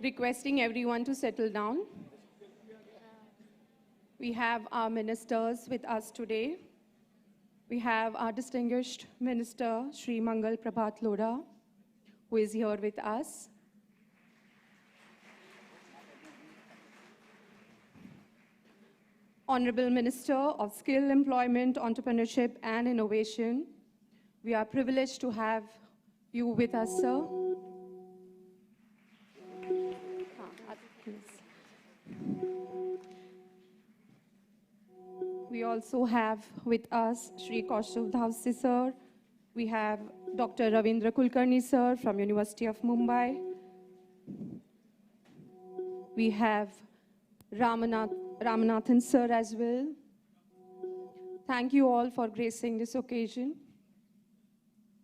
Requesting everyone to settle down. We have our ministers with us today. We have our distinguished minister, Shri Mangal Prabhat Lodha, who is here with us. Honorable Minister of Skill, Employment, Entrepreneurship and Innovation, we are privileged to have you with us, sir. We also have with us Shri Kaushav Dhawse, sir. We have Dr. Ravindra Kulkarni, sir, from University of Mumbai. We have Ramanathan, sir, as well. Thank you all for gracing this occasion.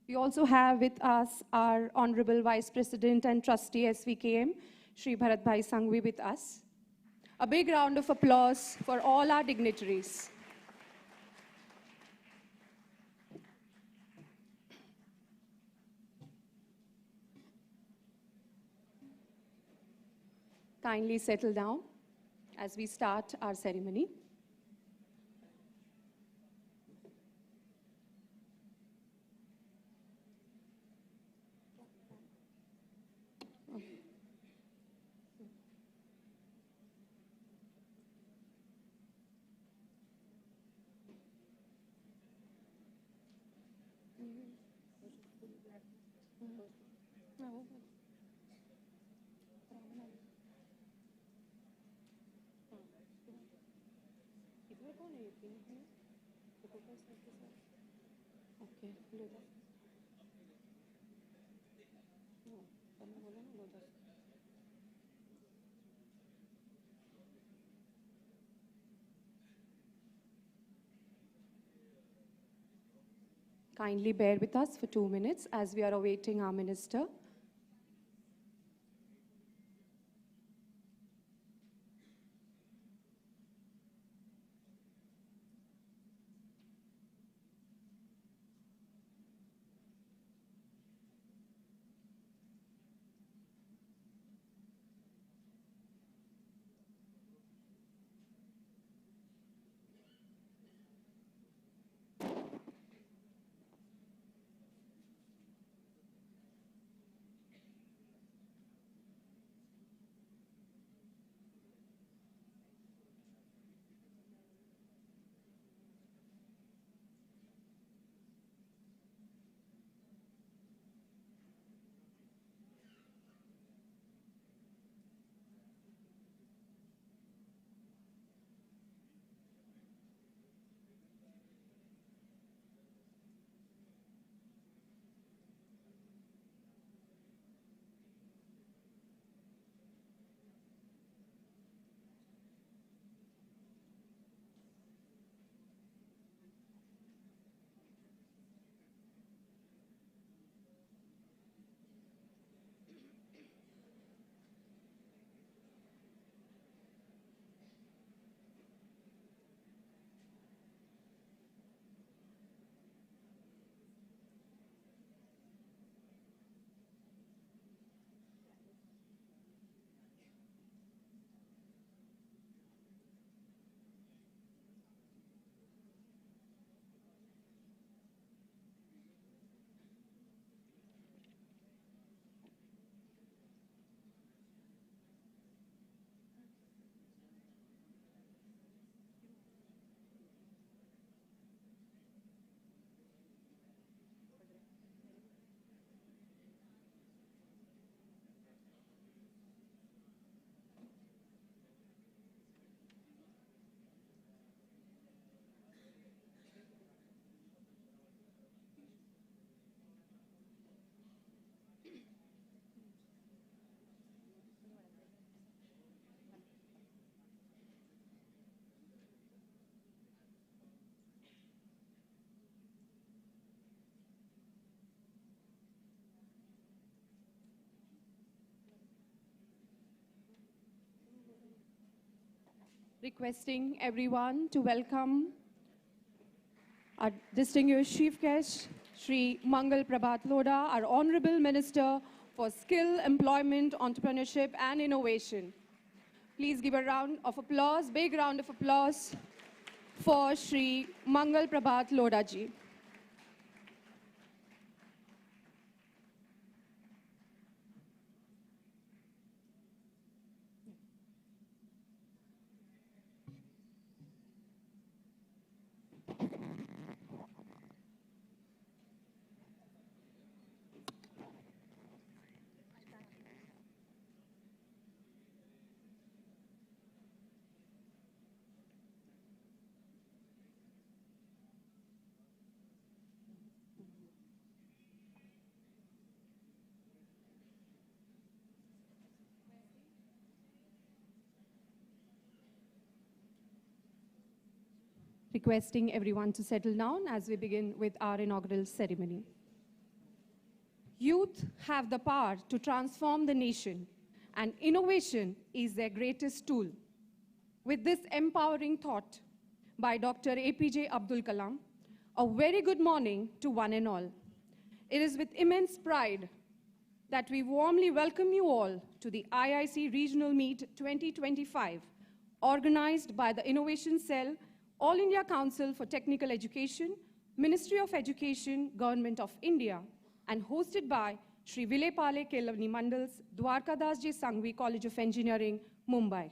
We also have with us our Honorable Vice President and Trustee SVKM, Shri Bharat Bhai Sanghvi, with us. A big round of applause for all our dignitaries. Kindly settle down as we start our ceremony. Kindly bear with us for 2 minutes as we are awaiting our minister. Requesting everyone to welcome our distinguished chief guest, Shri Mangal Prabhat Lodha, our Honorable Minister for Skill, Employment, Entrepreneurship and Innovation. Please give a round of applause, big round of applause for Shri Mangal Prabhat Lodha ji. Requesting everyone to settle down as we begin with our inaugural ceremony. Youth have the power to transform the nation, and innovation is their greatest tool. With this empowering thought by Dr. APJ Abdul Kalam, a very good morning to one and all. It is with immense pride that we warmly welcome you all to the IIC Regional Meet 2025, organized by the Innovation Cell, All India Council for Technical Education, Ministry of Education, Government of India, and hosted by Shri Vilepale Kelavani Mandal's Dwarkadas J. Sanghvi College of Engineering, Mumbai.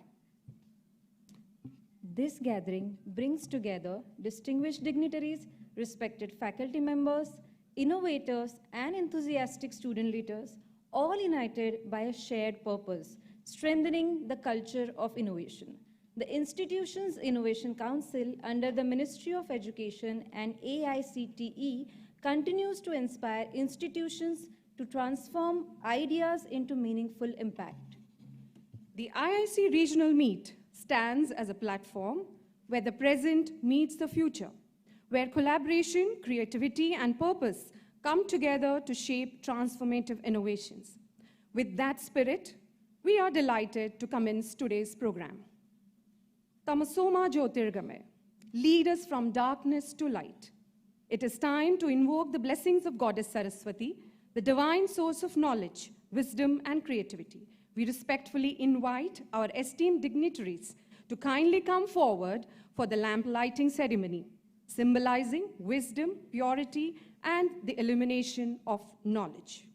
This gathering brings together distinguished dignitaries, respected faculty members, innovators, and enthusiastic student leaders, all united by a shared purpose, strengthening the culture of innovation. The institution's Innovation Council under the Ministry of Education and AICTE continues to inspire institutions to transform ideas into meaningful impact. The IIC Regional Meet stands as a platform where the present meets the future, where collaboration, creativity, and purpose come together to shape transformative innovations. With that spirit, we are delighted to commence today's program. Tamasoma Jyotirgamay, lead us from darkness to light. It is time to invoke the blessings of Goddess Saraswati, the divine source of knowledge, wisdom, and creativity. We respectfully invite our esteemed dignitaries to kindly come forward for the lamp lighting ceremony, symbolizing wisdom, purity, and the illumination of knowledge.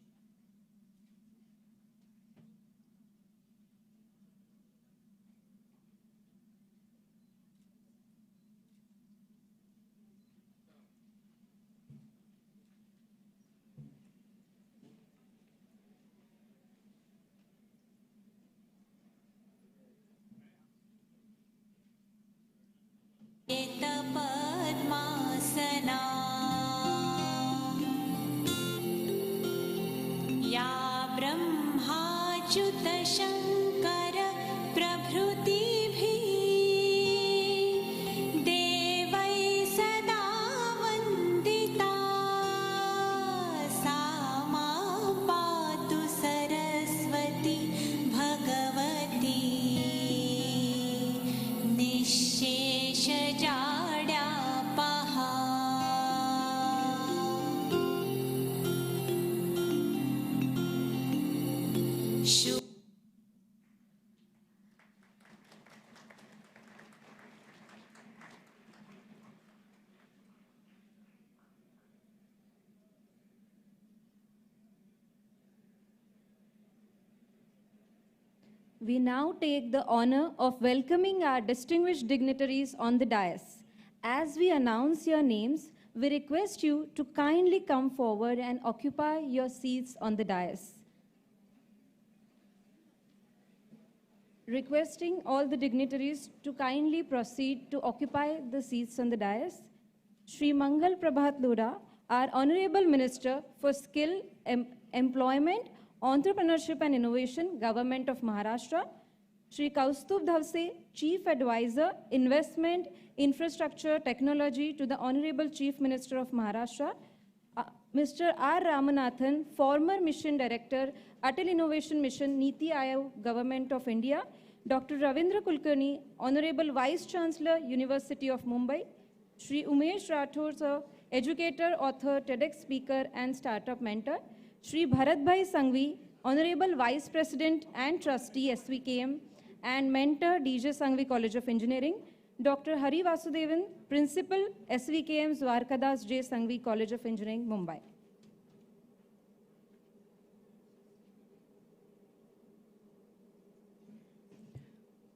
Padmasana या ब्रह्माच्युत शङ्कर प्रभृतिभिः देवै सदा वन्दिता सा मां पातु Saraswati Bhagwati निःशेष We now take the honor of welcoming our distinguished dignitaries on the dais. As we announce your names, we request you to kindly come forward and occupy your seats on the dais. Requesting all the dignitaries to kindly proceed to occupy the seats on the dais. Shri Mangal Prabhat Lodha, our Honorable Minister for Skill, Employment, Entrepreneurship and Innovation, Government of Maharashtra. Shri Kaustubh Dhavse, Chief Advisor, Investment, Infrastructure, Technology to the Honorable Chief Minister of Maharashtra. Mr. R. Ramanathan, former Mission Director, Atal Innovation Mission, Niti Aayog, Government of India. Dr. Ravindra Kulkarni, Honorable Vice Chancellor, University of Mumbai. Shri Umesh Rathore, Sir, educator, author, TEDx speaker, and startup mentor. Shri Bharatbhai Sanghvi, Honorable Vice President and Trustee, SVKM, and mentor, DJ Sanghvi College of Engineering. Dr. Hari Vasudevan, Principal, SVKM Dwarkadas J. Sanghvi College of Engineering, Mumbai.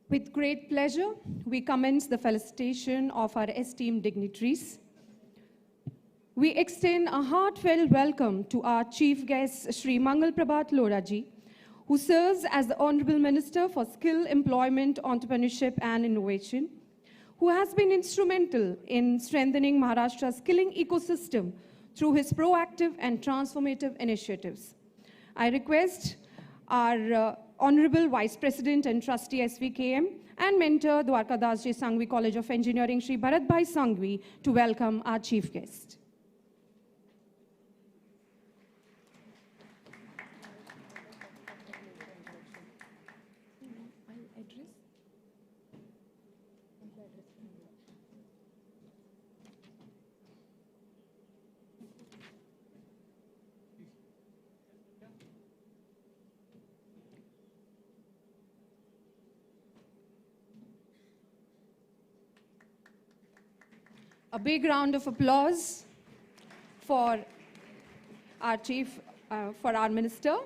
With great pleasure, we commence the felicitation of our esteemed dignitaries. We extend a heartfelt welcome to our chief guest, Shri Mangal Prabhat Lodha ji, who serves as the Honorable Minister for Skill, Employment, Entrepreneurship and Innovation, who has been instrumental in strengthening Maharashtra's skilling ecosystem through his proactive and transformative initiatives. I request our Honorable Vice President and Trustee SVKM and mentor Dwarkadas J. Sanghvi College of Engineering, Shri Bharatbhai Sanghvi, to welcome our chief guest. A big round of applause for our chief, for our minister.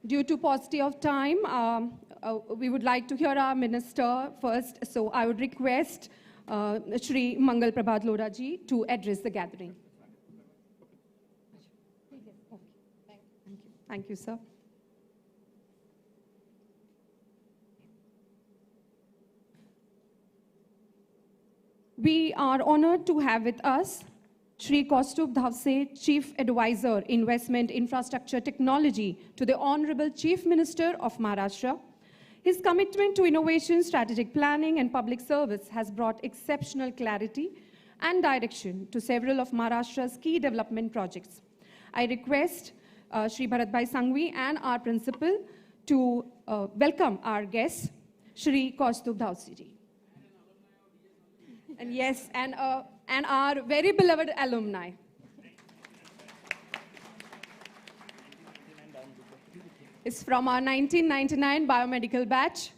Due to paucity of time, we would like to hear our minister first. So I would request Shri Mangal Prabhat Lodha ji to address the gathering. Thank you, sir. We are honored to have with us Shri Kaustubh Dhawse, Chief Advisor, Investment, Infrastructure, Technology to the Honorable Chief Minister of Maharashtra. His commitment to innovation, strategic planning, and public service has brought exceptional clarity and direction to several of Maharashtra's key development projects. I request Shri Bharatbhai Sanghvi and our principal to welcome our guest, Shri Kaustubh Dhawse ji. And yes, and our very beloved alumni. It's from our 1999 biomedical batch.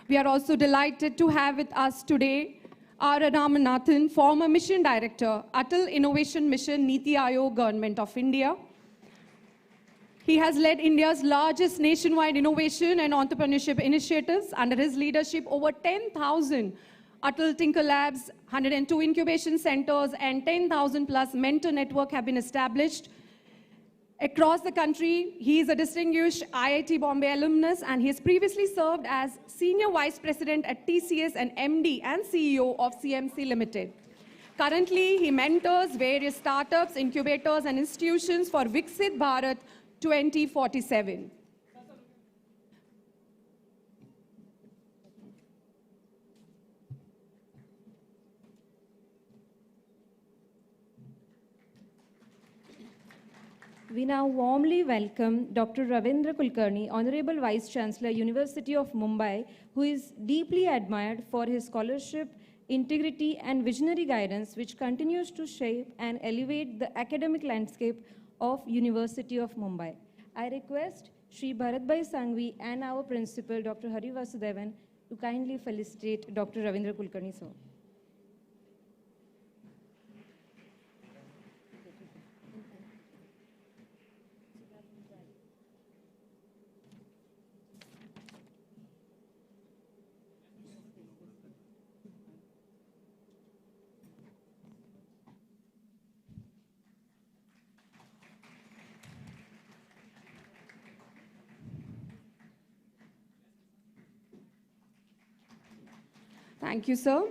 We are also delighted to have with us today R. Ramanathan, former Mission Director, Atal Innovation Mission, Niti Aayog, Government of India. He has led India's largest nationwide innovation and entrepreneurship initiatives. Under his leadership, over 10,000 Atal Tinker Labs, 102 incubation centers, and 10,000 plus mentor network have been established across the country. He is a distinguished IIT Bombay alumnus, and he has previously served as Senior Vice President at TCS and MD and CEO of CMC Limited. Currently, he mentors various startups, incubators, and institutions for Viksit Bharat 2047. We now warmly welcome Dr. Ravindra Kulkarni, Honorable Vice Chancellor, University of Mumbai, who is deeply admired for his scholarship, integrity, and visionary guidance, which continues to shape and elevate the academic landscape of University of Mumbai. I request Shri Bharatbhai Sanghvi and our principal, Dr. Hari Vasudevan, to kindly felicitate Dr. Ravindra Kulkarni, sir. Thank you, sir.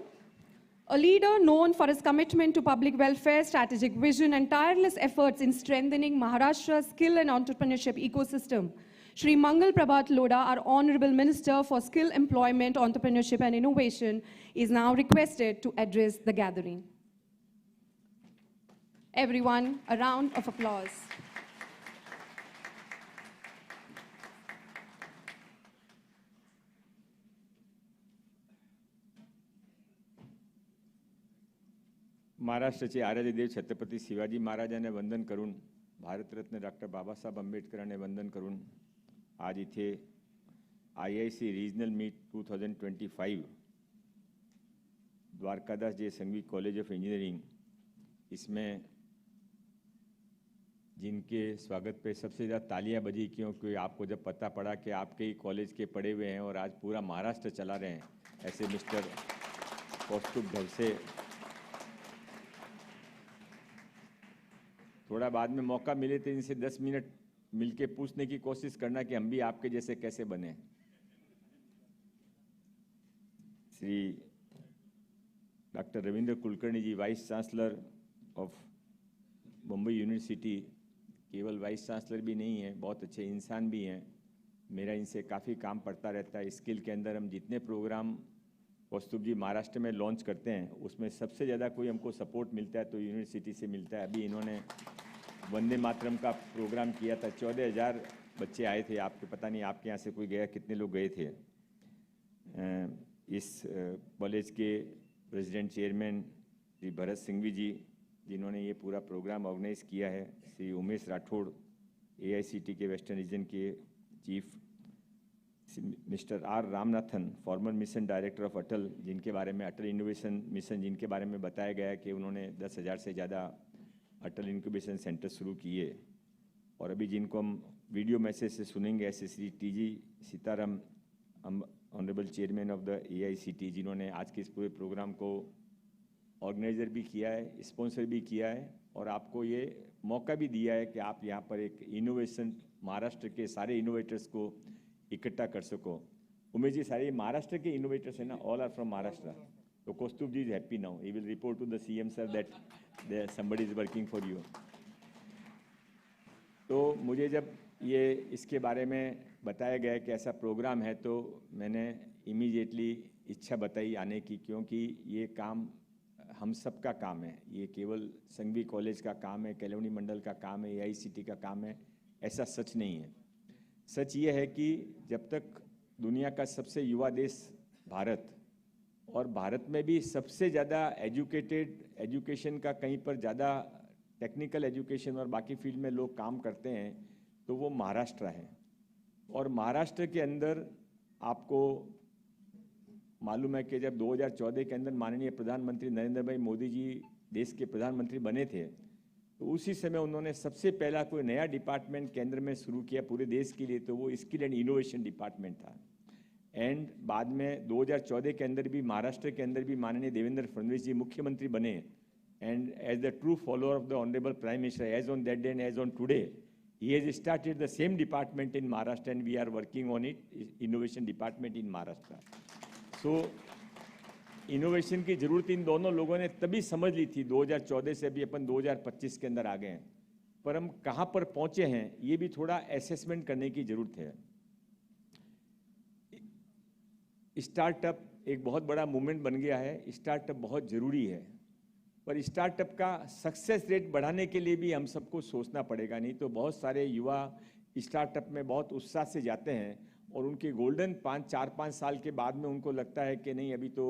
A leader known for his commitment to public welfare, strategic vision, and tireless efforts in strengthening Maharashtra's skill and entrepreneurship ecosystem, Shri Mangal Prabhat Lodha, our Honorable Minister for Skill, Employment, Entrepreneurship and Innovation, is now requested to address the gathering. Everyone, a round of applause. महाराष्ट्राचे आराध्यदेव छत्रपती शिवाजी महाराजांना वंदन करून, Bharat Ratna doctor Babasaheb आंबेडकरांना वंदन करून आज इथे IIC regional meet 2025 Dwarkadas J Sanghvi college of engineering, इसमें जिनके स्वागत पे सबसे ज़्यादा तालियां बजी, क्योंकि आपको जब पता पड़ा कि आपके ही कॉलेज के पढ़े हुए हैं और आज पूरा महाराष्ट्र चला रहे हैं, ऐसे मिस्टर कौस्तुभ ढवसे, थोड़ा बाद में मौका मिले तो इनसे 10 मिनट मिलके पूछने की कोशिश करना कि हम भी आपके जैसे कैसे बने। Shri doctor Ravindra Kulkarni ji, vice chancellor of Mumbai university, केवल वाइस चांसलर भी नहीं है, बहुत अच्छे इंसान भी हैं। मेरा इनसे काफ़ी काम पड़ता रहता है। स्किल के अंदर हम जितने प्रोग्राम कौस्तुभ जी महाराष्ट्र में लॉन्च करते हैं, उसमें सबसे ज़्यादा कोई हमको सपोर्ट मिलता है तो यूनिवर्सिटी से मिलता है। अभी इन्होंने वंदे मातरम का प्रोग्राम किया था, 14,000 बच्चे आए थे। आपके पता नहीं आपके यहाँ से कोई गया, कितने लोग गए थे। इस कॉलेज के प्रेसिडेंट चेयरमैन श्री भरत सिंघवी जी, जिन्होंने ये पूरा प्रोग्राम ऑर्गेनाइज किया है, श्री उमेश राठौड़, AICT के वेस्टर्न रीजन के chief, mister R Ramanathan, former mission director of Atal, जिनके बारे में अटल इनोवेशन मिशन, जिनके बारे में बताया गया है कि उन्होंने 10,000 से ज़्यादा अटल इंक्यूबेशन सेंटर शुरू किए। और अभी जिनको हम वीडियो मैसेज से सुनेंगे, ऐसे Shri TG Sitaram, honourable chairman of the AICT, जिन्होंने आज के इस पूरे प्रोग्राम को ऑर्गेनाइजर भी किया है, स्पॉन्सर भी किया है और आपको ये मौका भी दिया है कि आप यहाँ पर एक इनोवेशन, महाराष्ट्र के सारे इनोवेटर्स को इकट्ठा कर सको। उमेश जी, सारे महाराष्ट्र के इनोवेटर्स हैं ना, ऑल आर फ्रॉम महाराष्ट्र। तो Kaustubh ji is happy now, he will report to the CM sir that somebody is working for you. तो मुझे जब ये इसके बारे में बताया गया कि ऐसा प्रोग्राम है, तो मैंने इमीडिएटली इच्छा बताई आने की, क्योंकि ये काम हम सब का काम है। ये केवल संघवी कॉलेज का काम है, कैलोनी मंडल का काम है, AICT का काम है, ऐसा सच नहीं है। सच ये है कि जब तक दुनिया का सबसे युवा देश भारत, और भारत में भी सबसे ज़्यादा एजुकेशन का कहीं पर ज़्यादा टेक्निकल एजुकेशन और बाकी फील्ड में लोग काम करते हैं, तो वो महाराष्ट्र है। और महाराष्ट्र के अंदर आपको मालूम है कि जब 2014 के अंदर माननीय प्रधानमंत्री नरेंद्र भाई मोदी जी देश के प्रधानमंत्री बने थे, तो उसी समय उन्होंने सबसे पहला कोई नया डिपार्टमेंट केंद्र में शुरू किया पूरे देश के लिए, तो वो स्किल एंड इनोवेशन डिपार्टमेंट था। एंड बाद में 2014 के अंदर भी महाराष्ट्र के अंदर भी माननीय देवेंद्र फडणवीस जी मुख्यमंत्री बने, and as the true follower of the honourable prime minister, as on that day and as on today, he has started the same department in Maharashtra and we are working on it, innovation department in Maharashtra. So innovation की जरूरत इन दोनों लोगों ने तभी समझ ली थी। 2014 से अभी अपन 2025 के अंदर आ गए हैं, पर हम कहाँ पर पहुंचे हैं ये भी थोड़ा असेसमेंट करने की जरूरत है। स्टार्टअप एक बहुत बड़ा मूवमेंट बन गया है, स्टार्टअप बहुत जरूरी है, पर स्टार्टअप का सक्सेस रेट बढ़ाने के लिए भी हम सबको सोचना पड़ेगा। नहीं तो बहुत सारे युवा स्टार्टअप में बहुत उत्साह से जाते हैं और उनके गोल्डन 4-5 साल के बाद में उनको लगता है कि नहीं अभी तो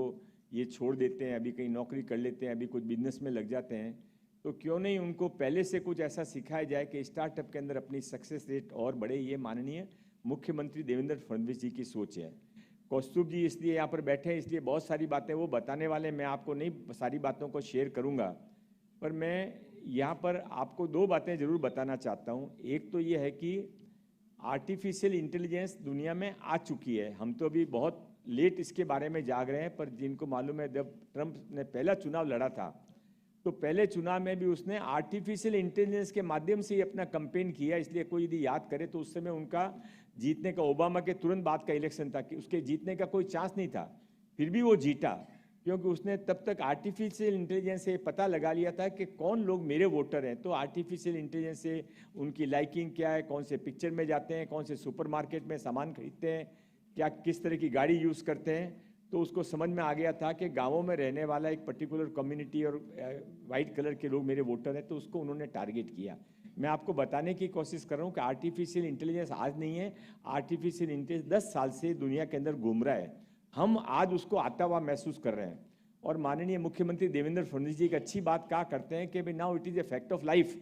ये छोड़ देते हैं, अभी कहीं नौकरी कर लेते हैं, अभी कुछ बिजनेस में लग जाते हैं। तो क्यों नहीं उनको पहले से कुछ ऐसा सिखाया जाए कि स्टार्टअप के अंदर अपनी सक्सेस रेट और बढ़े। ये माननीय मुख्यमंत्री देवेंद्र फडणवीस जी की सोच है। कौस्तुभ जी इसलिए यहाँ पर बैठे हैं, इसलिए बहुत सारी बातें वो बताने वाले, मैं आपको नहीं सारी बातों को शेयर करूँगा, पर मैं यहाँ पर आपको 2 बातें ज़रूर बताना चाहता हूँ। एक तो ये है कि आर्टिफिशियल इंटेलिजेंस दुनिया में आ चुकी है, हम तो अभी बहुत लेट इसके बारे में जाग रहे हैं। पर जिनको मालूम है, जब ट्रंप ने पहला चुनाव लड़ा था तो पहले चुनाव में भी उसने आर्टिफिशियल इंटेलिजेंस के माध्यम से ही अपना कैंपेन किया। इसलिए कोई यदि याद करे तो उस समय उनका जीतने का, ओबामा के तुरंत बाद का इलेक्शन था, कि उसके जीतने का कोई चांस नहीं था, फिर भी वो जीता। क्योंकि उसने तब तक आर्टिफिशियल इंटेलिजेंस से पता लगा लिया था कि कौन लोग मेरे वोटर हैं। तो आर्टिफिशियल इंटेलिजेंस से उनकी लाइकिंग क्या है, कौन से पिक्चर में जाते हैं, कौन से सुपरमार्केट में सामान खरीदते हैं, क्या किस तरह की गाड़ी यूज़ करते हैं, तो उसको समझ में आ गया था कि गाँवों में रहने वाला एक पर्टिकुलर कम्युनिटी और वाइट कलर के लोग मेरे वोटर हैं, तो उसको उन्होंने टारगेट किया। मैं आपको बताने की कोशिश कर रहा हूँ कि आर्टिफिशियल इंटेलिजेंस आज नहीं है, आर्टिफिशियल इंटेलिजेंस 10 साल से दुनिया के अंदर घूम रहा है। हम आज उसको आता हुआ महसूस कर रहे हैं। और माननीय मुख्यमंत्री देवेंद्र फडणवीस जी एक अच्छी बात कहा करते हैं कि भाई now it is a fact of life.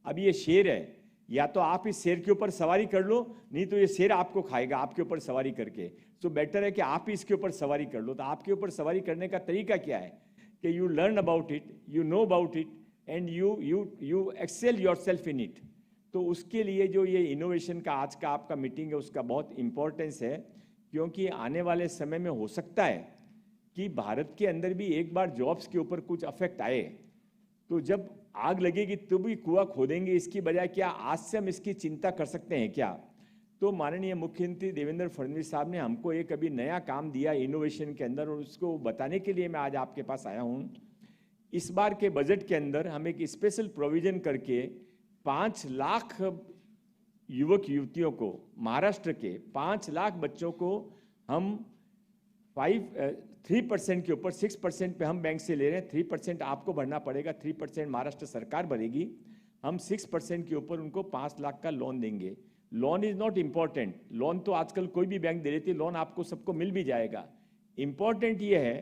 अब ये शेर है, या तो आप इस शेर के ऊपर सवारी कर लो, नहीं तो ये शेर आपको खाएगा आपके ऊपर सवारी करके। सो बेटर है कि आप ही इसके ऊपर सवारी कर लो। तो आपके ऊपर सवारी करने का तरीका क्या है कि you learn about it, you know about it and you excel yourself in it. तो उसके लिए जो ये इनोवेशन का आज का आपका मीटिंग है उसका बहुत इंपॉर्टेंस है, क्योंकि आने वाले समय में हो सकता है कि भारत के अंदर भी एक बार जॉब्स के ऊपर कुछ अफेक्ट आए, तो जब आग लगेगी तो भी कुआं खोदेंगे, इसकी बजाय क्या आज से हम इसकी चिंता कर सकते हैं क्या? तो माननीय मुख्यमंत्री देवेंद्र फडणवीस साहब ने हमको एक अभी नया काम दिया इनोवेशन के अंदर, और उसको बताने के लिए मैं आज आपके पास आया हूँ। इस बार के बजट के अंदर हम एक स्पेशल प्रोविजन करके 5 लाख युवक युवतियों को, महाराष्ट्र के 5 लाख बच्चों को हम 3% के ऊपर 6% पे हम बैंक से ले रहे हैं। 3% आपको भरना पड़ेगा, 3% महाराष्ट्र सरकार भरेगी। हम 6% के ऊपर उनको 5 लाख का लोन देंगे। Loan is not important, loan तो आजकल कोई भी बैंक दे देती है, लोन आपको सबको मिल भी जाएगा। इम्पॉर्टेंट ये है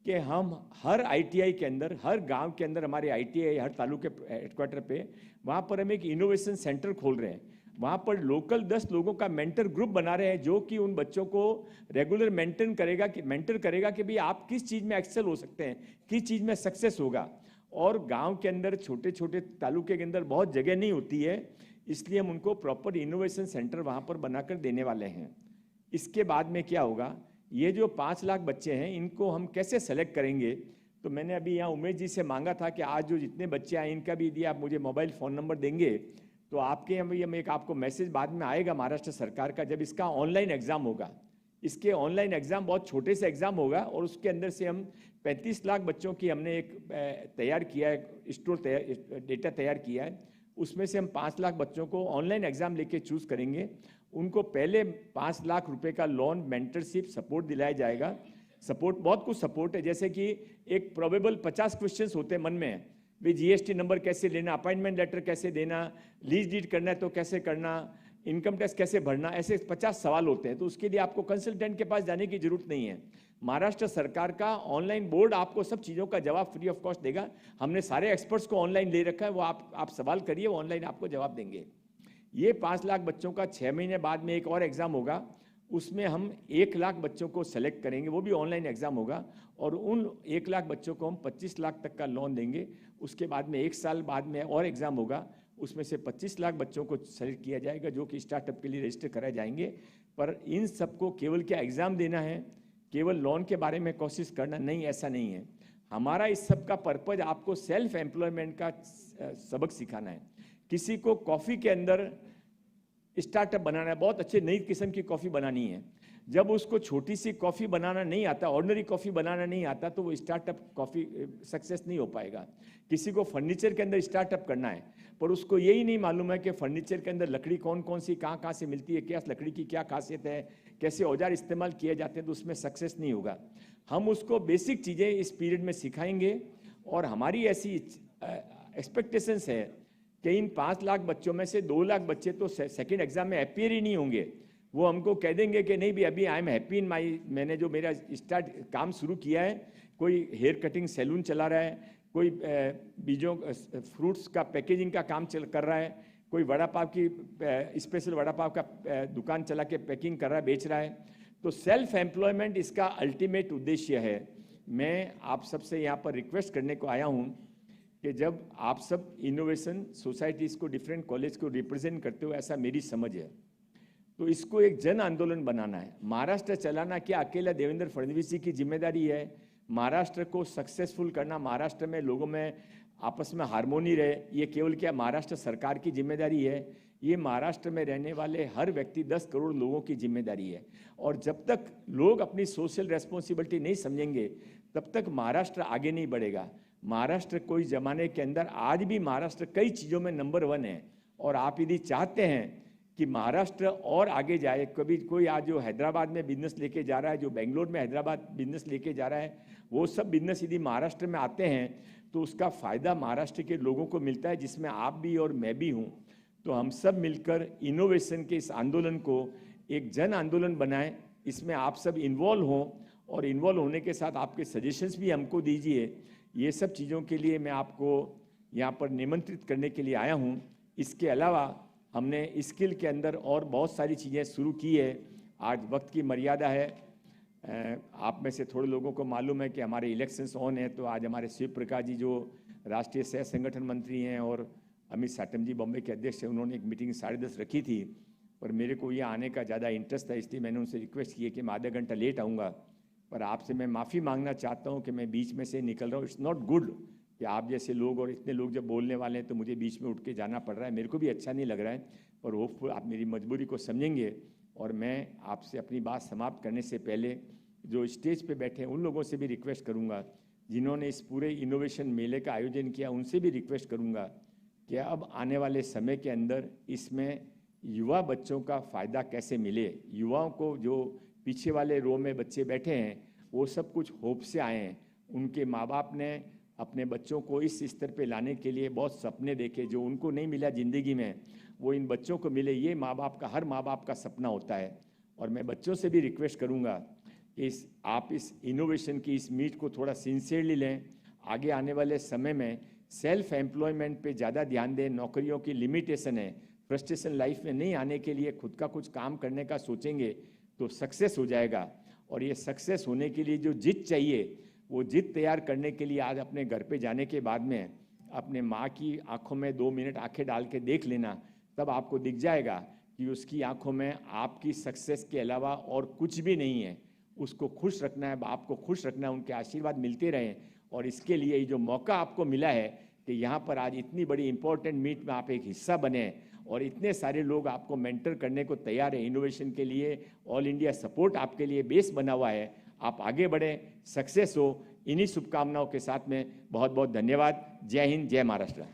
कि हम हर ITI के अंदर, हर गांव के अंदर हमारे ITI, हर तालुके हेडक्वार्टर पे, वहाँ पर हम एक इनोवेशन सेंटर खोल रहे हैं। वहाँ पर लोकल 10 लोगों का मेंटर ग्रुप बना रहे हैं, जो कि उन बच्चों को रेगुलर मेंटर करेगा कि भाई आप किस चीज़ में एक्सेल हो सकते हैं, किस चीज़ में सक्सेस होगा। और गांव के अंदर छोटे छोटे तालुके के अंदर बहुत जगह नहीं होती है, इसलिए हम उनको प्रॉपर इनोवेशन सेंटर वहाँ पर बनाकर देने वाले हैं। इसके बाद में क्या होगा, ये जो 5 लाख बच्चे हैं इनको हम कैसे सेलेक्ट करेंगे? तो मैंने अभी यहाँ उमेश जी से मांगा था कि आज जो जितने बच्चे आए इनका भी यदि आप मुझे मोबाइल फ़ोन नंबर देंगे तो आपके यहाँ भी हम एक आपको मैसेज बाद में आएगा महाराष्ट्र सरकार का, जब इसका ऑनलाइन एग्ज़ाम होगा। इसके ऑनलाइन एग्ज़ाम बहुत छोटे से एग्ज़ाम होगा, और उसके अंदर से हम 35 लाख बच्चों की हमने एक तैयार किया है, डेटा तैयार किया है। उसमें से हम 5 लाख बच्चों को ऑनलाइन एग्ज़ाम लेके चूज़ करेंगे। उनको पहले 5 लाख रुपए का लोन, मेंटरशिप, सपोर्ट दिलाया जाएगा। सपोर्ट, बहुत कुछ सपोर्ट है, जैसे कि एक प्रोबेबल 50 क्वेश्चंस होते हैं मन में, भाई GST नंबर कैसे लेना, अपॉइंटमेंट लेटर कैसे देना, लीज डीड करना है तो कैसे करना, इनकम टैक्स कैसे भरना, ऐसे 50 सवाल होते हैं। तो उसके लिए आपको कंसल्टेंट के पास जाने की जरूरत नहीं है। महाराष्ट्र सरकार का ऑनलाइन बोर्ड आपको सब चीज़ों का जवाब फ्री ऑफ कॉस्ट देगा। हमने सारे एक्सपर्ट्स को ऑनलाइन ले रखा है, वो आप सवाल करिए, वो ऑनलाइन आपको जवाब देंगे। ये 5 लाख बच्चों का 6 महीने बाद में एक और एग्ज़ाम होगा, उसमें हम 1 लाख बच्चों को सेलेक्ट करेंगे, वो भी ऑनलाइन एग्ज़ाम होगा, और उन 1 लाख बच्चों को हम 25 लाख तक का लोन देंगे। उसके बाद में 1 साल बाद में और एग्ज़ाम होगा, उसमें से 25 लाख बच्चों को सेलेक्ट किया जाएगा, जो कि स्टार्टअप के लिए रजिस्टर कराए जाएंगे। पर इन सबको केवल क्या एग्ज़ाम देना है, केवल लोन के बारे में कोशिश करना नहीं, ऐसा नहीं है। हमारा इस सब का पर्पज आपको सेल्फ एम्प्लॉयमेंट का सबक सिखाना है। किसी को कॉफ़ी के अंदर स्टार्टअप बनाना है, बहुत अच्छे नई किस्म की कॉफ़ी बनानी है। जब उसको छोटी सी कॉफ़ी बनाना नहीं आता, ऑर्डिनरी कॉफ़ी बनाना नहीं आता, तो वो स्टार्टअप कॉफ़ी सक्सेस नहीं हो पाएगा। किसी को फर्नीचर के अंदर स्टार्टअप करना है, पर उसको यही नहीं मालूम है कि फर्नीचर के अंदर लकड़ी कौन कौन सी कहाँ से मिलती है, क्या लकड़ी की क्या खासियत है, कैसे औजार इस्तेमाल किए जाते हैं, तो उसमें सक्सेस नहीं होगा। हम उसको बेसिक चीज़ें इस पीरियड में सिखाएंगे, और हमारी ऐसी एक्सपेक्टेशंस है कि इन 5 लाख बच्चों में से 2 लाख बच्चे तो सेकेंड एग्जाम में अपियर ही नहीं होंगे। वो हमको कह देंगे कि नहीं भी अभी आई एम हैप्पी इन माई, मैंने जो मेरा काम शुरू किया है, कोई हेयर कटिंग सैलून चला रहा है, कोई बीजों फ्रूट्स का पैकेजिंग का काम कर रहा है, कोई वड़ा पाव की स्पेशल वड़ा पाव का दुकान चला के पैकिंग कर रहा है, बेच रहा है। तो सेल्फ एम्प्लॉयमेंट इसका अल्टीमेट उद्देश्य है। मैं आप सबसे यहाँ पर रिक्वेस्ट करने को आया हूँ कि जब आप सब इनोवेशन सोसाइटीज़ को, डिफरेंट कॉलेज को रिप्रेजेंट करते हो, ऐसा मेरी समझ है, तो इसको एक जन आंदोलन बनाना है। महाराष्ट्र चलाना क्या अकेला देवेंद्र फडणवीस जी की जिम्मेदारी है? महाराष्ट्र को सक्सेसफुल करना, महाराष्ट्र में लोगों में आपस में हारमोनी रहे, ये केवल क्या महाराष्ट्र सरकार की जिम्मेदारी है? ये महाराष्ट्र में रहने वाले हर व्यक्ति 10 करोड़ लोगों की जिम्मेदारी है। और जब तक लोग अपनी सोशल रेस्पॉन्सिबिलिटी नहीं समझेंगे, तब तक महाराष्ट्र आगे नहीं बढ़ेगा। महाराष्ट्र कोई जमाने के अंदर, आज भी महाराष्ट्र कई चीज़ों में नंबर 1 है, और आप यदि चाहते हैं कि महाराष्ट्र और आगे जाए, कभी कोई आज जो हैदराबाद में बिजनेस लेके जा रहा है, जो बेंगलोर में हैदराबाद बिजनेस लेके जा रहा है, वो सब बिजनेस यदि महाराष्ट्र में आते हैं तो उसका फ़ायदा महाराष्ट्र के लोगों को मिलता है, जिसमें आप भी और मैं भी हूँ। तो हम सब मिलकर इनोवेशन के इस आंदोलन को एक जन आंदोलन बनाएं, इसमें आप सब इन्वॉल्व हों, और इन्वॉल्व होने के साथ आपके सजेशंस भी हमको दीजिए। ये सब चीज़ों के लिए मैं आपको यहाँ पर निमंत्रित करने के लिए आया हूँ। इसके अलावा हमने स्किल के अंदर और बहुत सारी चीज़ें शुरू की है। आज वक्त की मर्यादा है, आप में से थोड़े लोगों को मालूम है कि हमारे इलेक्शंस ऑन है, तो आज हमारे शिव प्रकाश जी जो राष्ट्रीय सह संगठन मंत्री हैं और अमित साटम जी बॉम्बे के अध्यक्ष हैं, उन्होंने एक मीटिंग 10:30 रखी थी, पर मेरे को ये आने का ज़्यादा इंटरेस्ट था, इसलिए मैंने उनसे रिक्वेस्ट की है कि मैं आधा घंटा लेट आऊँगा। पर आपसे मैं माफ़ी मांगना चाहता हूँ कि मैं बीच में से निकल रहा हूँ। इट्स नॉट गुड कि आप जैसे लोग और इतने लोग जब बोलने वाले हैं तो मुझे बीच में उठ के जाना पड़ रहा है। मेरे को भी अच्छा नहीं लग रहा है, पर होपफुल आप मेरी मजबूरी को समझेंगे। और मैं आपसे अपनी बात समाप्त करने से पहले जो स्टेज पे बैठे हैं उन लोगों से भी रिक्वेस्ट करूंगा, जिन्होंने इस पूरे इनोवेशन मेले का आयोजन किया, उनसे भी रिक्वेस्ट करूंगा कि अब आने वाले समय के अंदर इसमें युवा बच्चों का फ़ायदा कैसे मिले। युवाओं को, जो पीछे वाले रो में बच्चे बैठे हैं, वो सब कुछ होप से आए हैं। उनके माँ बाप ने अपने बच्चों को इस स्तर पे लाने के लिए बहुत सपने देखे, जो उनको नहीं मिला ज़िंदगी में, वो इन बच्चों को मिले। ये माँ बाप का, हर माँ बाप का सपना होता है। और मैं बच्चों से भी रिक्वेस्ट करूँगा कि आप इस इनोवेशन की इस मीट को थोड़ा सिंसियरली लें। आगे आने वाले समय में सेल्फ एम्प्लॉयमेंट पे ज़्यादा ध्यान दें। नौकरियों की लिमिटेशन है, फ्रस्ट्रेशन लाइफ में नहीं आने के लिए खुद का कुछ काम करने का सोचेंगे तो सक्सेस हो जाएगा। और ये सक्सेस होने के लिए जो जिद चाहिए, वो जिद तैयार करने के लिए आज अपने घर पे जाने के बाद में अपने माँ की आंखों में 2 मिनट आंखें डाल के देख लेना, तब आपको दिख जाएगा कि उसकी आंखों में आपकी सक्सेस के अलावा और कुछ भी नहीं है। उसको खुश रखना है, आपको खुश रखना है, उनके आशीर्वाद मिलते रहें। और इसके लिए ये जो मौका आपको मिला है कि यहाँ पर आज इतनी बड़ी इंपॉर्टेंट मीट में आप एक हिस्सा बने और इतने सारे लोग आपको मेंटर करने को तैयार है इनोवेशन के लिए, ऑल इंडिया सपोर्ट आपके लिए बेस बना हुआ है। आप आगे बढ़ें, सक्सेस हो। इन्हीं शुभकामनाओं के साथ में बहुत बहुत धन्यवाद। जय हिंद, जय Maharashtra.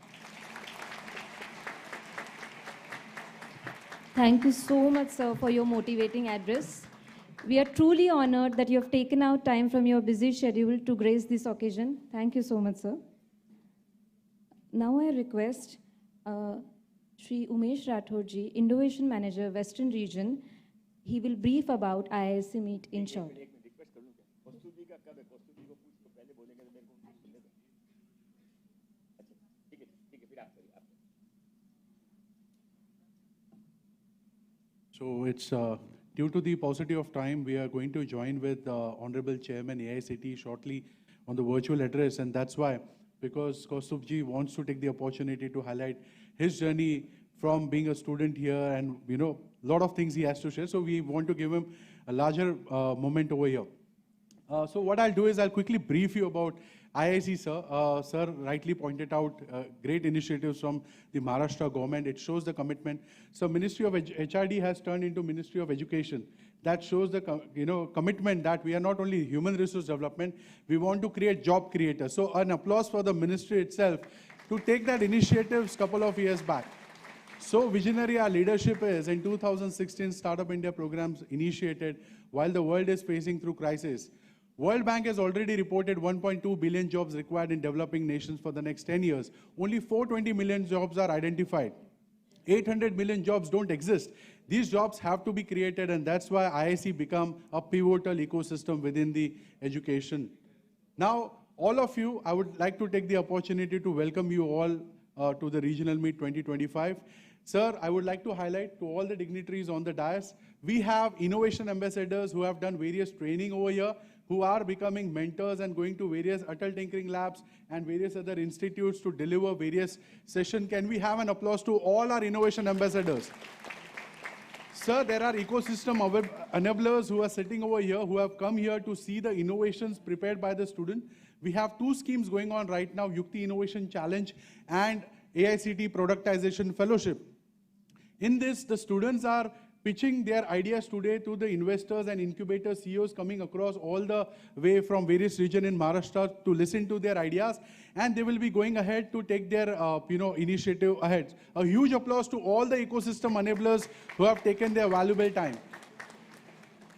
Thank you so much, sir, for your motivating address. We are truly honored that you have taken out time from your busy schedule to grace this occasion. Thank you so much, sir. Now I request Shri Umesh Rathod ji, Innovation Manager, Western Region. He will brief about IISc Meet in short. So it's due to the paucity of time, we are going to join with Honorable Chairman AICT shortly on the virtual address, and that's why, because Kaustubji wants to take the opportunity to highlight his journey from being a student here, and a lot of things he has to share. So we want to give him a larger moment over here. So what I'll do is I'll quickly brief you about IIC, sir. Sir rightly pointed out great initiatives from the Maharashtra government. It shows the commitment. So Ministry of HRD has turned into Ministry of Education. That shows the commitment that we are not only human resource development, we want to create job creators. So an applause for the ministry itself to take that initiatives couple of years back. So visionary our leadership is. In 2016, Startup India programs initiated while the world is facing through crisis. World Bank has already reported 1.2 billion jobs required in developing nations for the next 10 years. Only 420 million jobs are identified. 800 million jobs don't exist. These jobs have to be created, and that's why IIC become a pivotal ecosystem within the education. Now, all of you, I would like to take the opportunity to welcome you all to the Regional Meet 2025. Sir, I would like to highlight to all the dignitaries on the dais, we have innovation ambassadors who have done various training over here, who are becoming mentors and going to various Atal Tinkering Labs and various other institutes to deliver various sessions. Can we have an applause to all our innovation ambassadors? Sir, there are ecosystem enablers who are sitting over here, who have come here to see the innovations prepared by the student. We have 2 schemes going on right now, Yukti Innovation Challenge and AICT Productization Fellowship. In this, the students are pitching their ideas today to the investors and incubator CEOs coming across all the way from various regions in Maharashtra to listen to their ideas, and they will be going ahead to take their initiative ahead. A huge applause to all the ecosystem enablers who have taken their valuable time.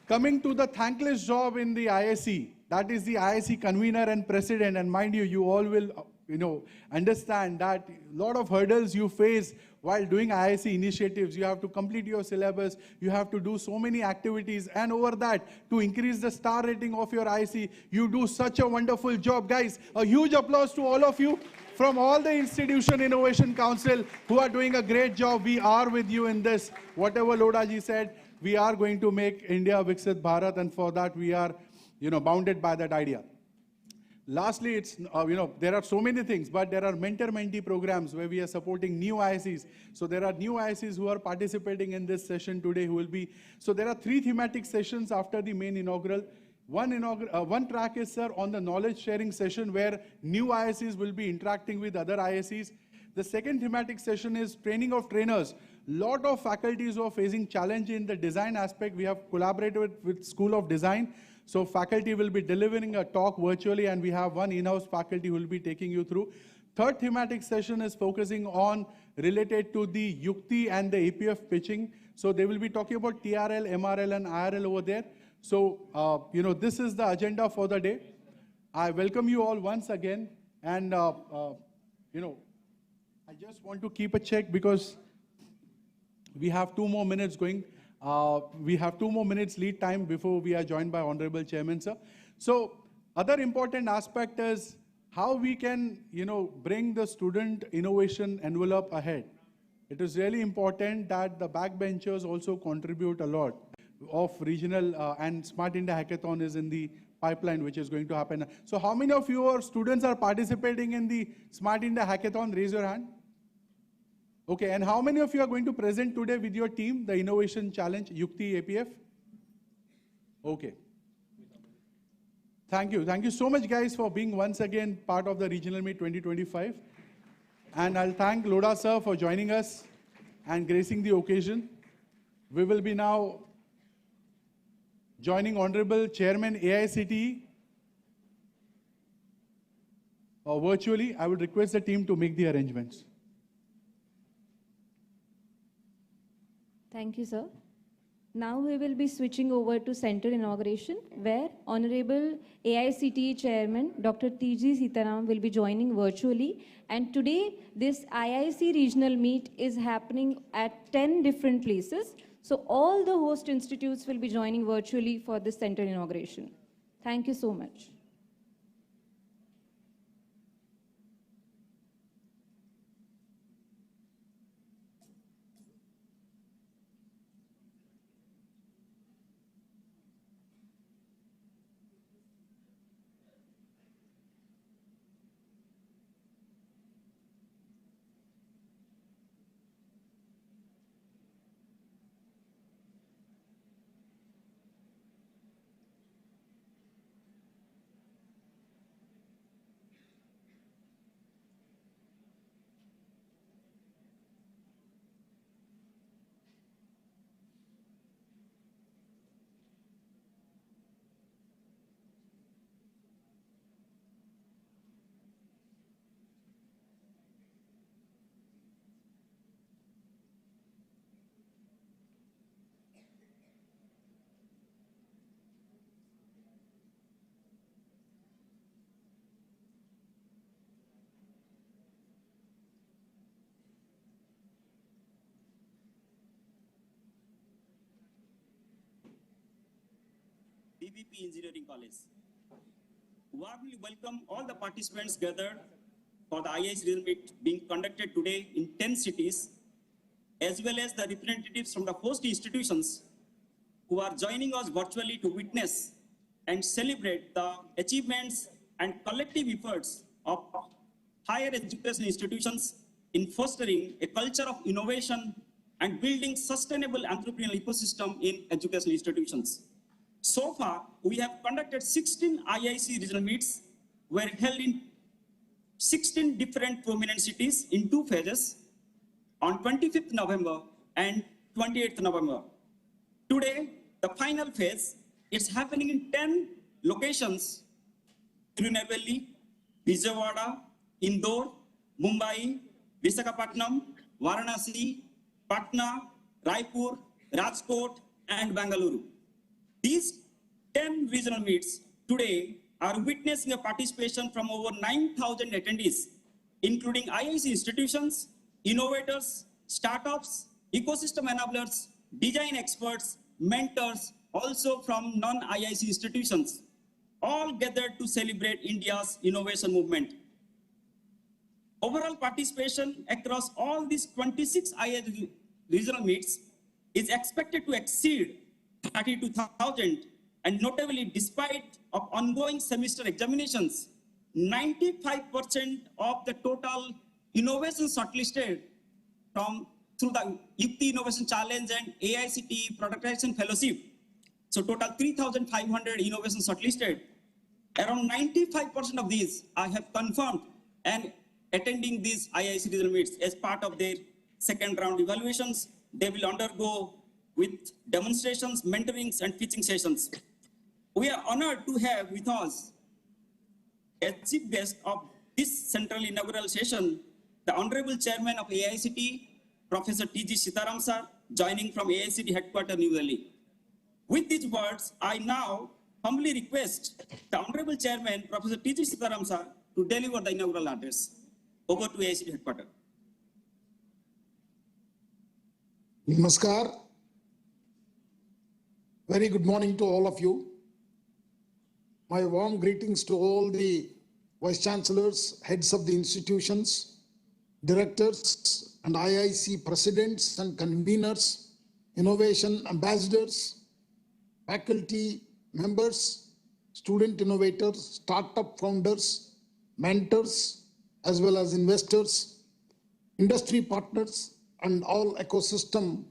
Coming to the thankless job in the IIC, that is the IIC convener and president, and mind you, you all will understand that a lot of hurdles you face while doing IIC initiatives. You have to complete your syllabus, you have to do so many activities, and over that, to increase the star rating of your IIC, you do such a wonderful job. Guys, a huge applause to all of you from all the Institution Innovation Council who are doing a great job. We are with you in this. Whatever Lodaji said, we are going to make India Viksit Bharat, and for that we are bounded by that idea. Lastly, it's, there are so many things, but there are mentor-mentee programs where we are supporting new IICs. So there are new IICs who are participating in this session today who will be, so there are 3 thematic sessions after the main inaugural. One track is, sir, on the knowledge sharing session where new IICs will be interacting with other IICs. The second thematic session is training of trainers. Lot of faculties who are facing challenge in the design aspect. We have collaborated with School of Design. So faculty will be delivering a talk virtually, and we have one in-house faculty who will be taking you through. Third thematic session is focusing on related to the Yukti and the APF pitching. So they will be talking about TRL, MRL, and IRL over there. So, this is the agenda for the day. I welcome you all once again. And, I just want to keep a check because we have 2 more minutes going. We have 2 more minutes lead time before we are joined by Honorable Chairman, sir. So, other important aspect is how we can, bring the student innovation envelope ahead. It is really important that the backbenchers also contribute a lot of regional and Smart India Hackathon is in the pipeline, which is going to happen. So, how many of your students are participating in the Smart India Hackathon? Raise your hand. Okay, and how many of you are going to present today with your team, the Innovation Challenge, Yukti APF? Okay. Thank you. Thank you so much, guys, for being once again part of the Regional Meet 2025. And I'll thank Loda sir for joining us and gracing the occasion. We will be now joining Honorable Chairman AICTE virtually. I would request the team to make the arrangements. Thank you, sir. Now we will be switching over to center inauguration, where Honorable AICTE Chairman Dr. T.G. Sitaram will be joining virtually. And today, this IIC Regional Meet is happening at 10 different places. So all the host institutes will be joining virtually for this center inauguration. Thank you so much. DVP Engineering College. Warmly welcome all the participants gathered for the IIC Regional Meet being conducted today in 10 cities, as well as the representatives from the host institutions who are joining us virtually to witness and celebrate the achievements and collective efforts of higher education institutions in fostering a culture of innovation and building sustainable entrepreneurial ecosystem in educational institutions. So far, we have conducted 16 IIC regional meets, were held in 16 different prominent cities in 2 phases on 25th November and 28th November. Today, the final phase, it's happening in 10 locations: Tirunelveli, Vijayawada, Indore, Mumbai, Visakhapatnam, Varanasi, Patna, Raipur, Rajkot, and Bangalore. These 10 regional meets today are witnessing a participation from over 9,000 attendees, including IIC institutions, innovators, startups, ecosystem enablers, design experts, mentors, also from non-IIC institutions, all gathered to celebrate India's innovation movement. Overall participation across all these 26 IIC regional meets is expected to exceed 32,000, and notably, despite of ongoing semester examinations, 95% of the total innovation shortlisted through the Iic Innovation Challenge and AICTE Productization Fellowship. So total 3,500 innovations shortlisted. Around 95% of these I have confirmed and attending these IIC regional meets as part of their second round evaluations. They will undergo with demonstrations, mentorings, and teaching sessions. We are honored to have with us as chief guest of this central inaugural session, the Honorable Chairman of AICTE, Professor T.G. Sitaram sir, joining from AICTE headquarters, New Delhi. With these words, I now humbly request the Honorable Chairman, Professor T.G. Sitaram sir, to deliver the inaugural address. Over to AICTE headquarters. Namaskar. Very good morning to all of you. My warm greetings to all the Vice Chancellors, heads of the institutions, directors and IIC presidents and conveners, innovation ambassadors, faculty members, student innovators, startup founders, mentors, as well as investors, industry partners, and all ecosystem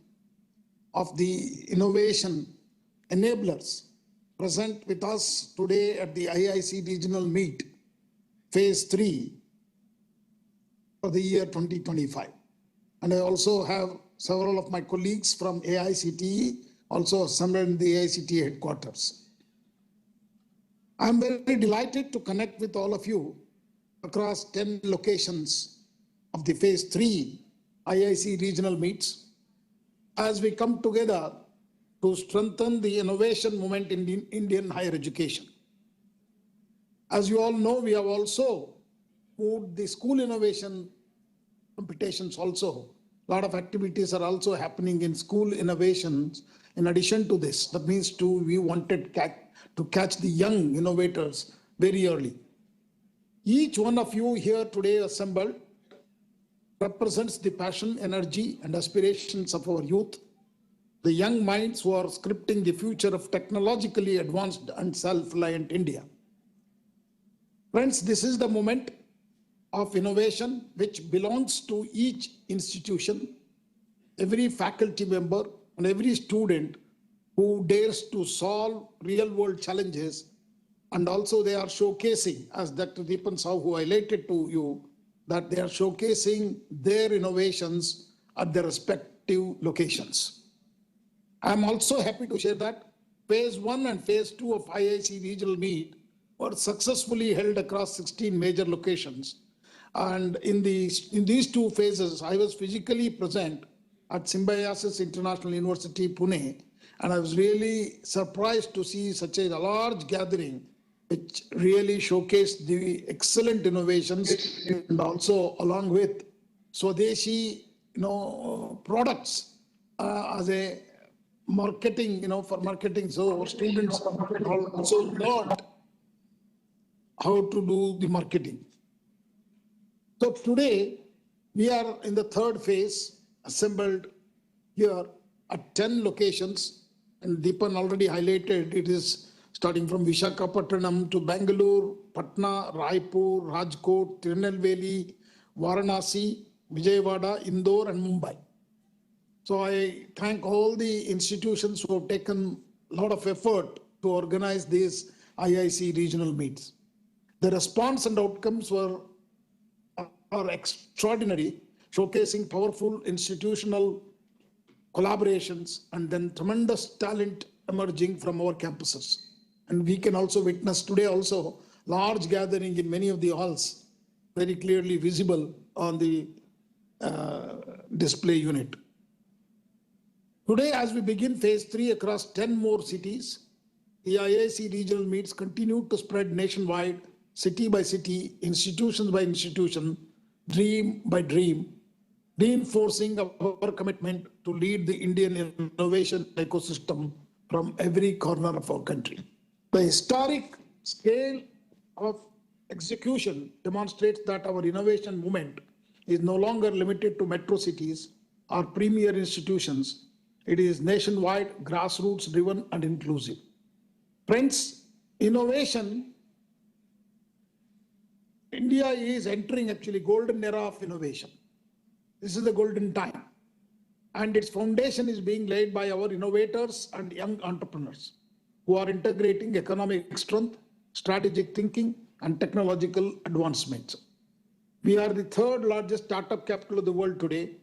of the innovation enablers present with us today at the IIC Regional Meet, Phase 3 for the year 2025. And I also have several of my colleagues from AICTE also assembled in the AICTE headquarters. I'm very delighted to connect with all of you across 10 locations of the Phase 3 IIC Regional Meets as we come together to strengthen the innovation movement in Indian higher education. As you all know, we have also moved the school innovation competitions also. A lot of activities are also happening in school innovations. In addition to this, that means we wanted to catch the young innovators very early. Each one of you here today assembled represents the passion, energy, and aspirations of our youth, the young minds who are scripting the future of technologically advanced and self-reliant India. Friends, this is the moment of innovation which belongs to each institution, every faculty member, and every student who dares to solve real-world challenges. And also they are showcasing, as Dr. Deepan Sahu who highlighted to you, that they are showcasing their innovations at their respective locations. I'm also happy to share that Phase 1 and Phase 2 of IIC Regional Meet were successfully held across 16 major locations. And in these two phases, I was physically present at Symbiosis International University, Pune, and I was really surprised to see such a large gathering which really showcased the excellent innovations and also along with Swadeshi products as a marketing, for marketing. So students also learned how to do the marketing. So today we are in the third phase, assembled here at 10 locations, and Deepan already highlighted it is starting from Visakhapatnam to Bangalore, Patna, Raipur, Rajkot, Tirunelveli, Varanasi, Vijayawada, Indore, and Mumbai. So I thank all the institutions who have taken a lot of effort to organize these IIC regional meets. The response and outcomes are extraordinary, showcasing powerful institutional collaborations, and then tremendous talent emerging from our campuses. And we can also witness today also large gathering in many of the halls, very clearly visible on the display unit. Today, as we begin phase 3 across 10 more cities, the IIC regional meets continue to spread nationwide, city by city, institution by institution, dream by dream, reinforcing our commitment to lead the Indian innovation ecosystem from every corner of our country. The historic scale of execution demonstrates that our innovation movement is no longer limited to metro cities or premier institutions. It is nationwide, grassroots driven and inclusive. Friends, innovation, India is entering actually golden era of innovation. This is the golden time. And its foundation is being laid by our innovators and young entrepreneurs who are integrating economic strength, strategic thinking, and technological advancements. We are the third largest startup capital of the world today,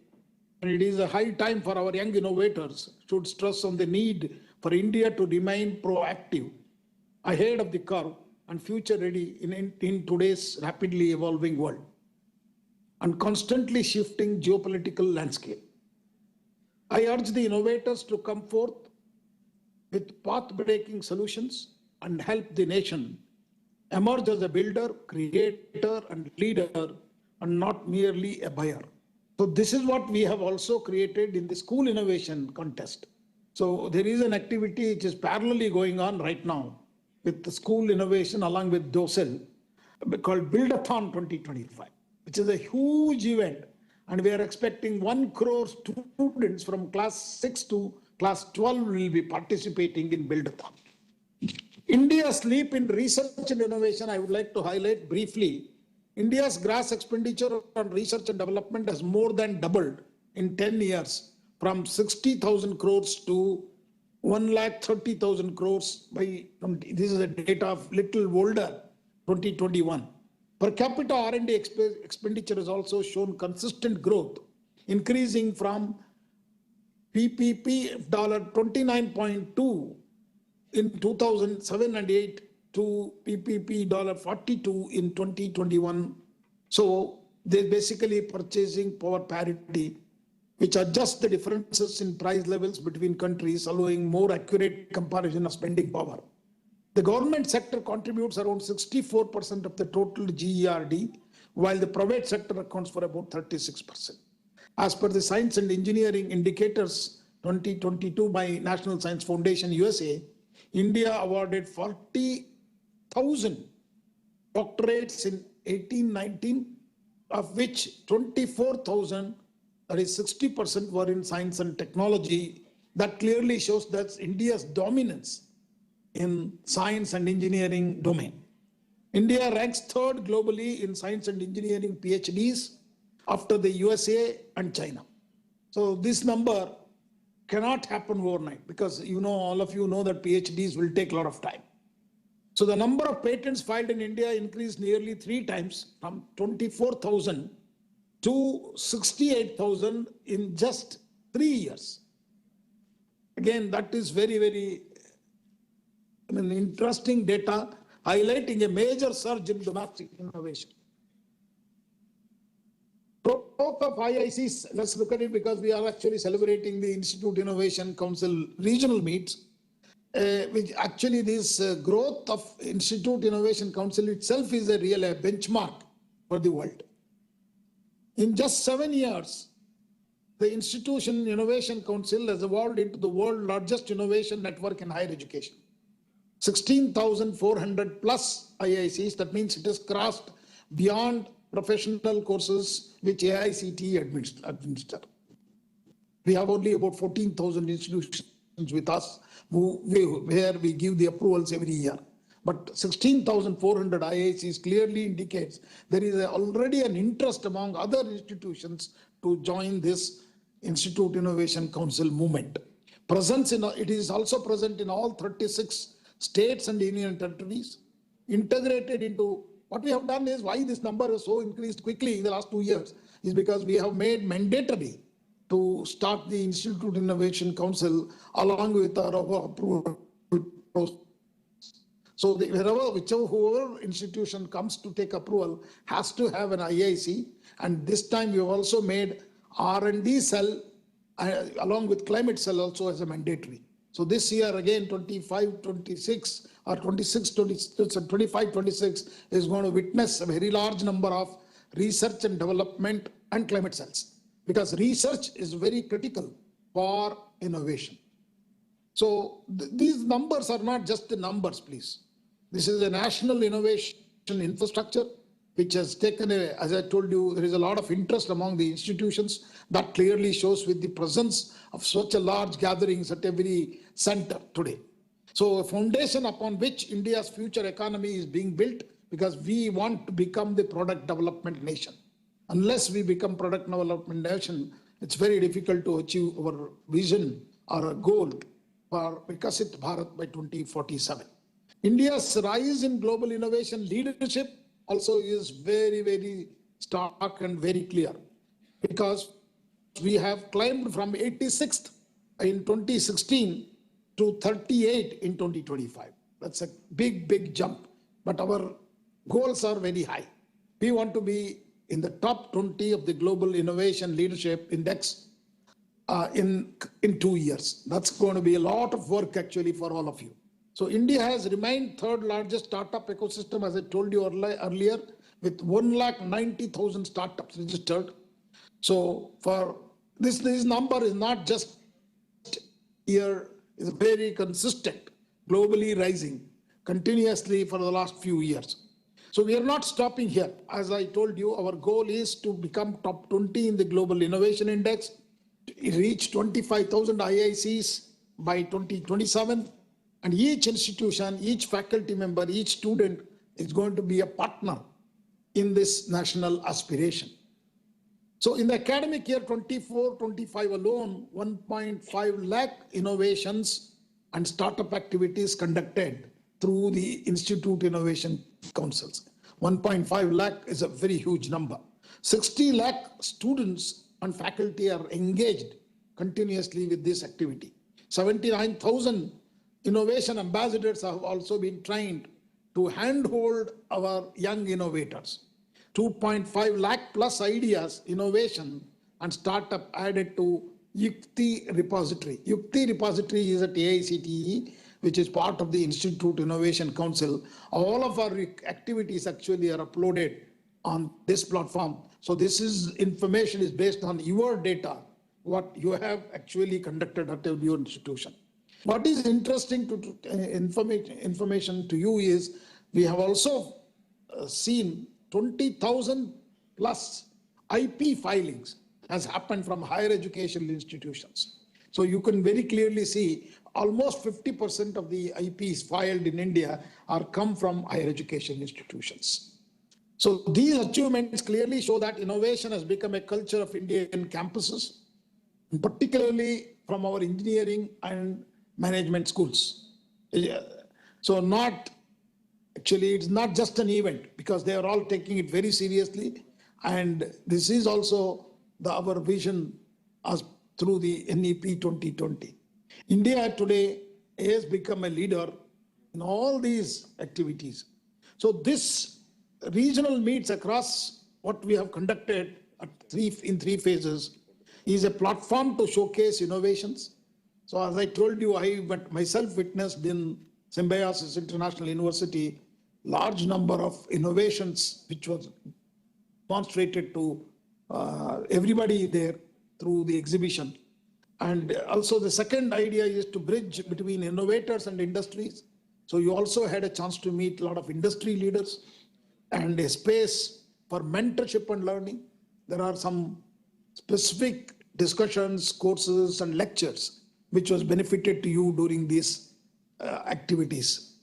and it is a high time for our young innovators to stress on the need for India to remain proactive, ahead of the curve, and future ready in today's rapidly evolving world and constantly shifting geopolitical landscape. I urge the innovators to come forth with path-breaking solutions and help the nation emerge as a builder, creator, and leader, and not merely a buyer. So this is what we have also created in the school innovation contest. So there is an activity which is parallelly going on right now with the school innovation along with DOSEL called Buildathon 2025, which is a huge event. And we are expecting 1 crore students from class 6 to class 12 will be participating in Buildathon. India's leap in research and innovation, I would like to highlight briefly. India's gross expenditure on research and development has more than doubled in 10 years from 60,000 crores to 1,30,000 crores by, this is a data of little older, 2021. Per capita R&D expenditure has also shown consistent growth, increasing from PPP $29.2 in 2007 and 8 to PPP $42 in 2021. So they're basically purchasing power parity, which adjusts the differences in price levels between countries, allowing more accurate comparison of spending power. The government sector contributes around 64% of the total GERD, while the private sector accounts for about 36%. As per the Science and Engineering Indicators 2022 by National Science Foundation USA, India awarded 40,000 doctorates in 18-19, of which 24,000, that is 60%, were in science and technology. That clearly shows that India's dominance in science and engineering domain. India ranks third globally in science and engineering PhDs after the USA and China. So this number cannot happen overnight because all of you know that PhDs will take a lot of time. So the number of patents filed in India increased nearly 3 times from 24,000 to 68,000 in just 3 years. Again, that is very, very interesting data highlighting a major surge in domestic innovation. Talk of IICs, let's look at it because we are actually celebrating the Institute Innovation Council regional meets, which actually this growth of Institute Innovation Council itself is a real benchmark for the world. In just 7 years, the Institution Innovation Council has evolved into the world's largest innovation network in higher education. 16,400 plus IICs, that means it has crossed beyond professional courses which AICTE administer. We have only about 14,000 institutions with us where we give the approvals every year. But 16,400 IICs clearly indicates there is already an interest among other institutions to join this Institute Innovation Council movement. It is also present in all 36 states and union territories, integrated into. What we have done is why this number is so increased quickly in the last 2 years is because we have made mandatory to start the Institute Innovation Council along with our approval process. So whoever institution comes to take approval has to have an IIC, and this time we have also made R&D cell along with climate cell also as a mandatory. So this year again 25, 26 or 26, 25, 26 is going to witness a very large number of research and development and climate cells, because research is very critical for innovation. So these numbers are not just the numbers, please. This is a national innovation infrastructure which has taken as I told you, there is a lot of interest among the institutions. That clearly shows with the presence of such a large gatherings at every center today. So a foundation upon which India's future economy is being built, because we want to become the product development nation. Unless we become product development nation, it's very difficult to achieve our vision or a goal for Vikasit Bharat by 2047. India's rise in global innovation leadership also is very, very stark and very clear, because we have climbed from 86th in 2016 to 38 in 2025. That's a big, big jump, but our goals are very high. We want to be in the top 20 of the Global Innovation Leadership Index in 2 years. That's going to be a lot of work actually for all of you. So India has remained third largest startup ecosystem, as I told you earlier, with 190,000 startups registered. So for this number is not just here, is very consistent, globally rising continuously for the last few years. So we are not stopping here. As I told you, our goal is to become top 20 in the Global Innovation Index, to reach 25,000 IICs by 2027. And each institution, each faculty member, each student is going to be a partner in this national aspiration. So in the academic year 24-25 alone, 1.5 lakh innovations and startup activities conducted through the Institute Innovation Councils. 1.5 lakh is a very huge number. 60 lakh students and faculty are engaged continuously with this activity. 79,000 innovation ambassadors have also been trained to handhold our young innovators. 2.5 lakh plus ideas, innovation and startup added to Iic repository. Iic repository is at AICTE, which is part of the Institute Innovation Council. All of our activities actually are uploaded on this platform. So this is information is based on your data, what you have actually conducted at your institution. What is interesting information to you is we have also seen 20,000 plus IP filings has happened from higher educational institutions. So you can very clearly see almost 50% of the IPs filed in India are come from higher education institutions. So these achievements clearly show that innovation has become a culture of Indian campuses, particularly from our engineering and management schools. So it's not just an event, because they are all taking it very seriously. And this is also our vision as through the NEP 2020. India today has become a leader in all these activities. So this regional meets across what we have conducted in three phases is a platform to showcase innovations. So as I told you, I myself witnessed in Symbiosis International University, large number of innovations which was demonstrated to everybody there through the exhibition. And also the second idea is to bridge between innovators and industries. So you also had a chance to meet a lot of industry leaders and a space for mentorship and learning. There are some specific discussions, courses and lectures which was benefited to you during these activities.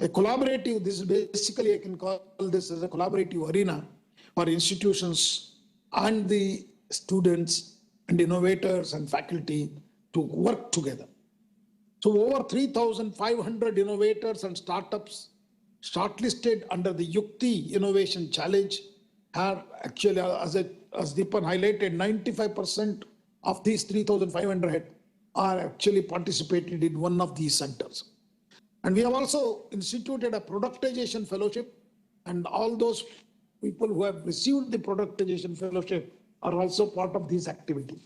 A collaborative, this is basically, I can call this as a collaborative arena for institutions and the students and innovators and faculty to work together. So over 3,500 innovators and startups shortlisted under the Iic Innovation Challenge are actually, as Deepan highlighted, 95% of these 3,500 are actually participated in one of these centers. And we have also instituted a productization fellowship, and all those people who have received the productization fellowship are also part of this activity.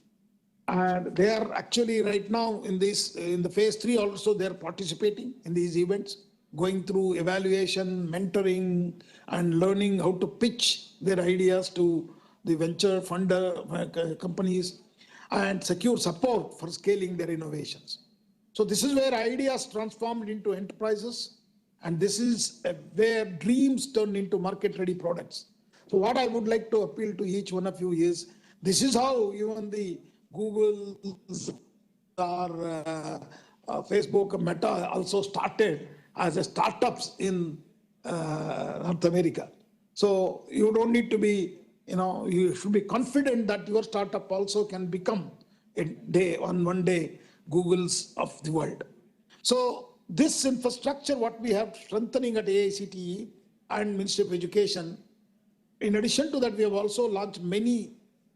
And they are actually right now in the phase 3 also, they are participating in these events, going through evaluation, mentoring, and learning how to pitch their ideas to the venture funder companies and secure support for scaling their innovations. So this is where ideas transformed into enterprises, and this is where dreams turn into market-ready products. So what I would like to appeal to each one of you is, this is how even the Google or Facebook, Meta also started as a startups in North America. So you don't need to be, you should be confident that your startup also can become one day Googles of the world. So this infrastructure, what we have strengthening at AICTE and Ministry of Education, in addition to that, we have also launched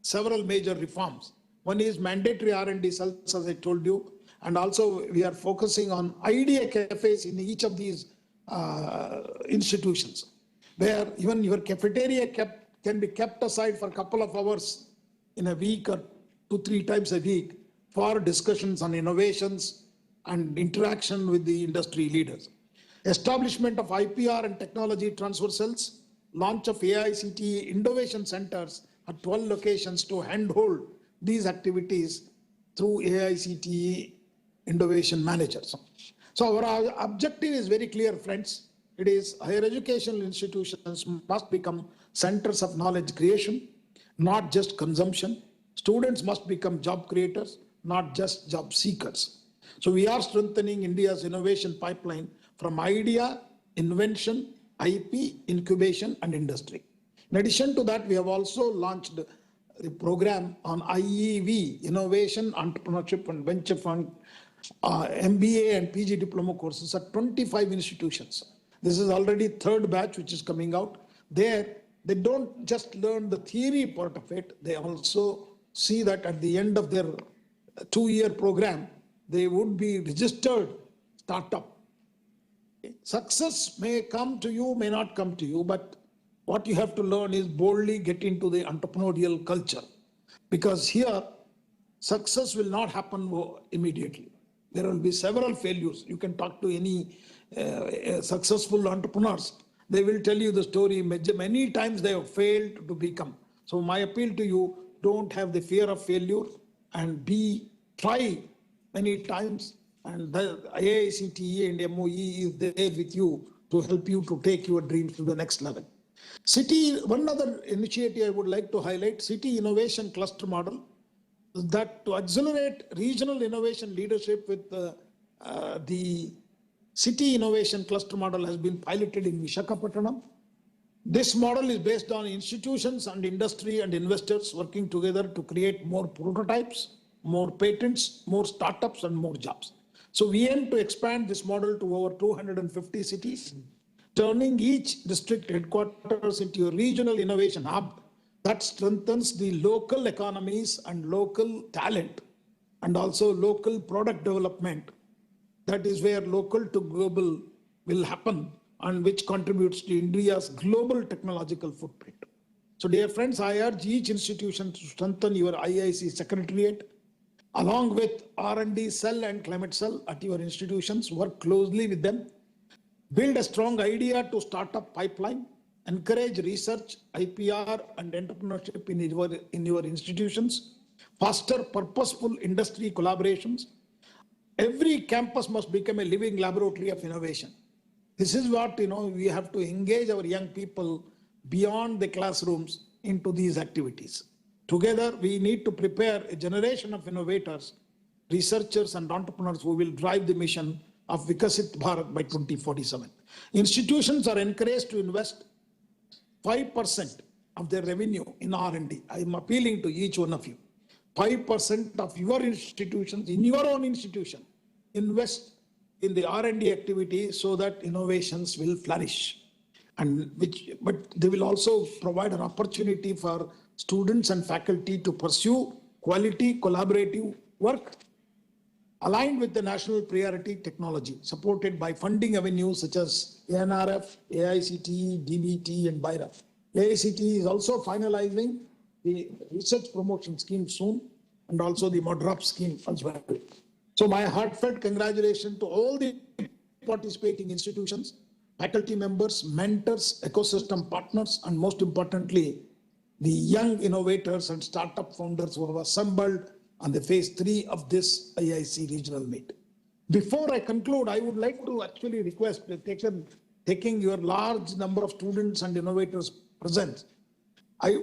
several major reforms. One is mandatory R&D cells, as I told you, and also we are focusing on idea cafes in each of these institutions, where even your cafeteria can be kept aside for a couple of hours in a week or 2-3 times a week for discussions on innovations and interaction with the industry leaders. Establishment of IPR and technology transfer cells, launch of AICTE innovation centers at 12 locations to handhold these activities through AICTE innovation managers. So our objective is very clear, friends. It is higher educational institutions must become centers of knowledge creation, not just consumption. Students must become job creators, not just job seekers. So we are strengthening India's innovation pipeline from idea, invention, IP, incubation, and industry. In addition to that, we have also launched the program on IEV, Innovation, Entrepreneurship, and Venture Fund, MBA and PG diploma courses at 25 institutions. This is already third batch which is coming out. There, they don't just learn the theory part of it, they also see that at the end of their 2-year program, they would be registered startup. Success may come to you, may not come to you, but what you have to learn is boldly get into the entrepreneurial culture, because here success will not happen immediately. There will be several failures. You can talk to any successful entrepreneurs. They will tell you the story. Many times they have failed to become. So my appeal to you, don't have the fear of failure and try many times. And the IICTE and MOE is there with you to help you to take your dreams to the next level. One other initiative I would like to highlight, City Innovation Cluster Model, that to accelerate regional innovation leadership with the City Innovation Cluster Model has been piloted in Visakhapatnam. This model is based on institutions and industry and investors working together to create more prototypes, more patents, more startups, and more jobs. So we aim to expand this model to over 250 cities, turning each district headquarters into a regional innovation hub that strengthens the local economies and local talent, and also local product development. That is where local to global will happen, and which contributes to India's global technological footprint. So dear friends, I urge each institution to strengthen your IIC secretariat, along with R&D cell and climate cell at your institutions. Work closely with them. Build a strong idea to startup pipeline. Encourage research, IPR, and entrepreneurship in your institutions. Foster purposeful industry collaborations. Every campus must become a living laboratory of innovation. This is what, we have to engage our young people beyond the classrooms into these activities. Together, we need to prepare a generation of innovators, researchers, and entrepreneurs who will drive the mission of Vikasit Bharat by 2047. Institutions are encouraged to invest 5% of their revenue in R&D. I am appealing to each one of you. 5% of your institutions, in your own institution, invest in the R&D activity so that innovations will flourish. But they will also provide an opportunity for students and faculty to pursue quality collaborative work aligned with the national priority technology, supported by funding avenues such as ANRF, AICTE, DBT, and BIRAF. AICTE is also finalizing the research promotion scheme soon, and also the MODROP scheme as well. So my heartfelt congratulations to all the participating institutions, faculty members, mentors, ecosystem partners, and most importantly, the young innovators and startup founders who have assembled on the phase 3 of this Iic Regional Meet. Before I conclude, I would like to actually request, taking your large number of students and innovators present, I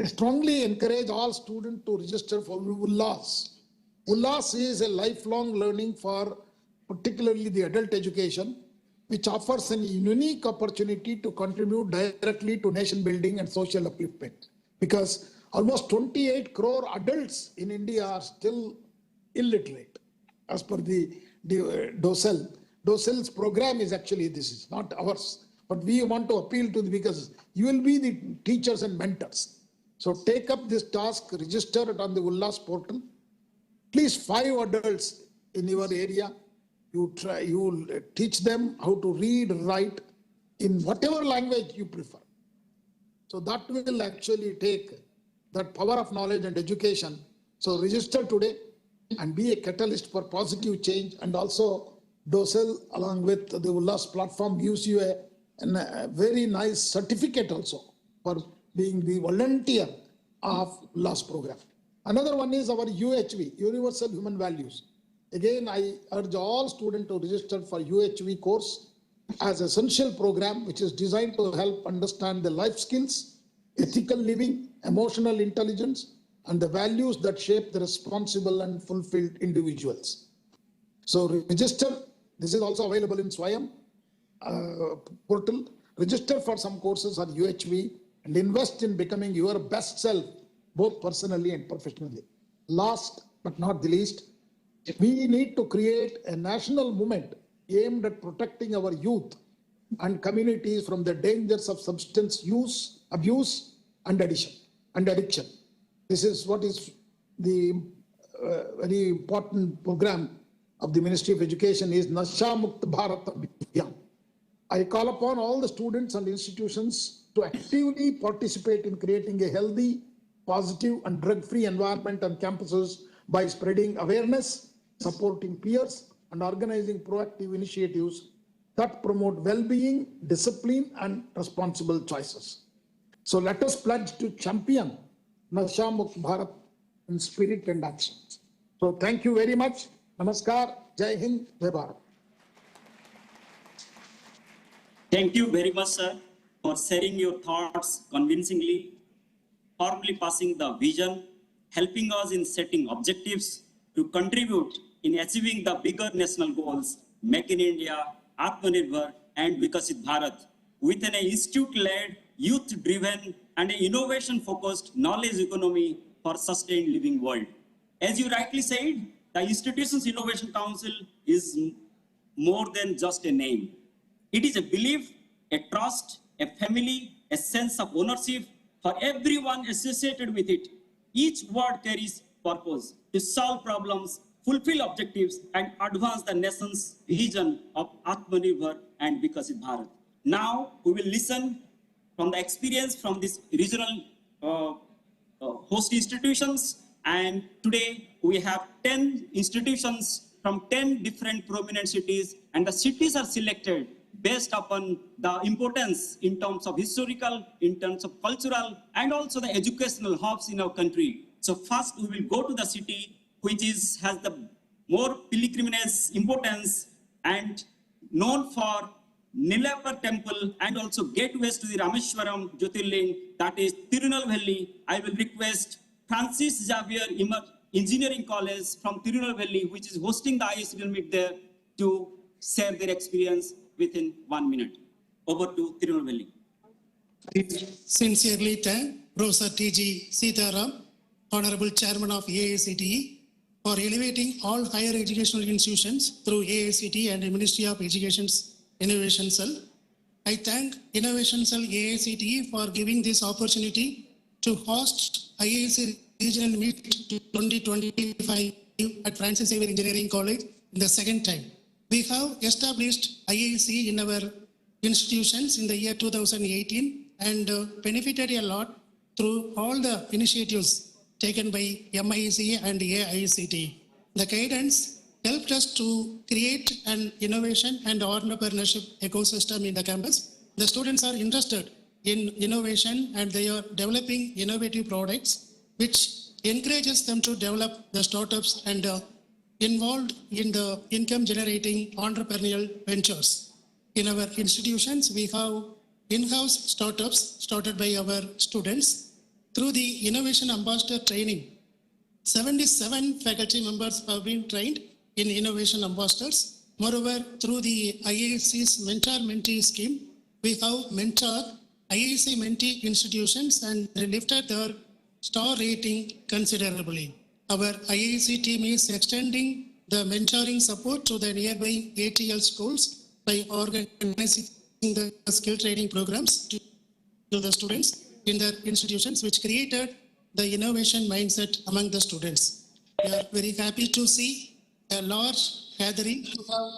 strongly encourage all students to register for Ullas. Ullas is a lifelong learning for particularly the adult education, which offers a unique opportunity to contribute directly to nation building and social upliftment. Because almost 28 crore adults in India are still illiterate, as per the DOSEL. DOSEL's program is actually, this is not ours, but we want to appeal to because you will be the teachers and mentors. So take up this task, register it on the Ullas portal. At least 5 adults in your area. You will teach them how to read, write in whatever language you prefer. So that will actually take that power of knowledge and education. So register today and be a catalyst for positive change. And also DOSEL along with the Ullas platform gives you a very nice certificate also for being the volunteer of Ullas program. Another one is our UHV, Universal Human Values. Again, I urge all students to register for UHV course as essential program, which is designed to help understand the life skills, ethical living, emotional intelligence, and the values that shape the responsible and fulfilled individuals. So register. This is also available in Swayam portal. Register for some courses on UHV and invest in becoming your best self, both personally and professionally. Last but not the least, we need to create a national movement aimed at protecting our youth and communities from the dangers of substance use, abuse, and addiction. This is what is the very important program of the Ministry of Education is Nasha Mukt Bharat Abhiyan. I call upon all the students and institutions to actively participate in creating a healthy, positive, and drug-free environment on campuses by spreading awareness, supporting peers, and organizing proactive initiatives that promote well-being, discipline, and responsible choices. So let us pledge to champion Nasha Mukt Bharat in spirit and actions. So thank you very much. Namaskar. Jai Hind. Jai Bharat. Thank you very much, sir, for sharing your thoughts convincingly, formally passing the vision, helping us in setting objectives to contribute in achieving the bigger national goals, Make in India, Atmanirbhar, and Vikasit Bharat, with an institute-led, youth-driven, and an innovation-focused knowledge economy for sustained living world. As you rightly said, the Institutions Innovation Council is more than just a name. It is a belief, a trust, a family, a sense of ownership for everyone associated with it. Each word carries purpose to solve problems, fulfill objectives, and advance the nation's vision of Atmanirbhar and Vikasit Bharat. Now, we will listen from the experience from this regional host institutions. And today, we have 10 institutions from 10 different prominent cities, and the cities are selected based upon the importance in terms of historical, in terms of cultural, and also the educational hubs in our country. So first, we will go to the city which has the more pilgrimage importance and known for Nilapar temple and also gateways to the Rameshwaram Jyotirling, that is Tirunelveli. I will request Francis Xavier Engineering College from Tirunelveli, which is hosting the Iic Regional Meet there, to share their experience within 1 minute. Over to Tirunelveli. Sincerely thank Professor T.G. Sitaram, Honorable Chairman of AICTE, for elevating all higher educational institutions through AICTE and the Ministry of Education's Innovation Cell. I thank Innovation Cell AICTE for giving this opportunity to host IIC Regional Meet 2025 at Francis Xavier Engineering College in the second time. We have established IIC in our institutions in the year 2018 and benefited a lot through all the initiatives taken by MIC and AICT. The guidance helped us to create an innovation and entrepreneurship ecosystem in the campus. The students are interested in innovation and they are developing innovative products, which encourages them to develop the startups and involved in the income generating entrepreneurial ventures. In our institutions, we have in-house startups started by our students. Through the Innovation Ambassador training, 77 faculty members have been trained in Innovation Ambassadors. Moreover, through the IIC's Mentor-Mentee scheme, we have mentored IIC mentee institutions and they lifted their star rating considerably. Our IIC team is extending the mentoring support to the nearby ATL schools by organizing the skill training programs to the students in their institutions, which created the innovation mindset among the students. We are very happy to see a large gathering to have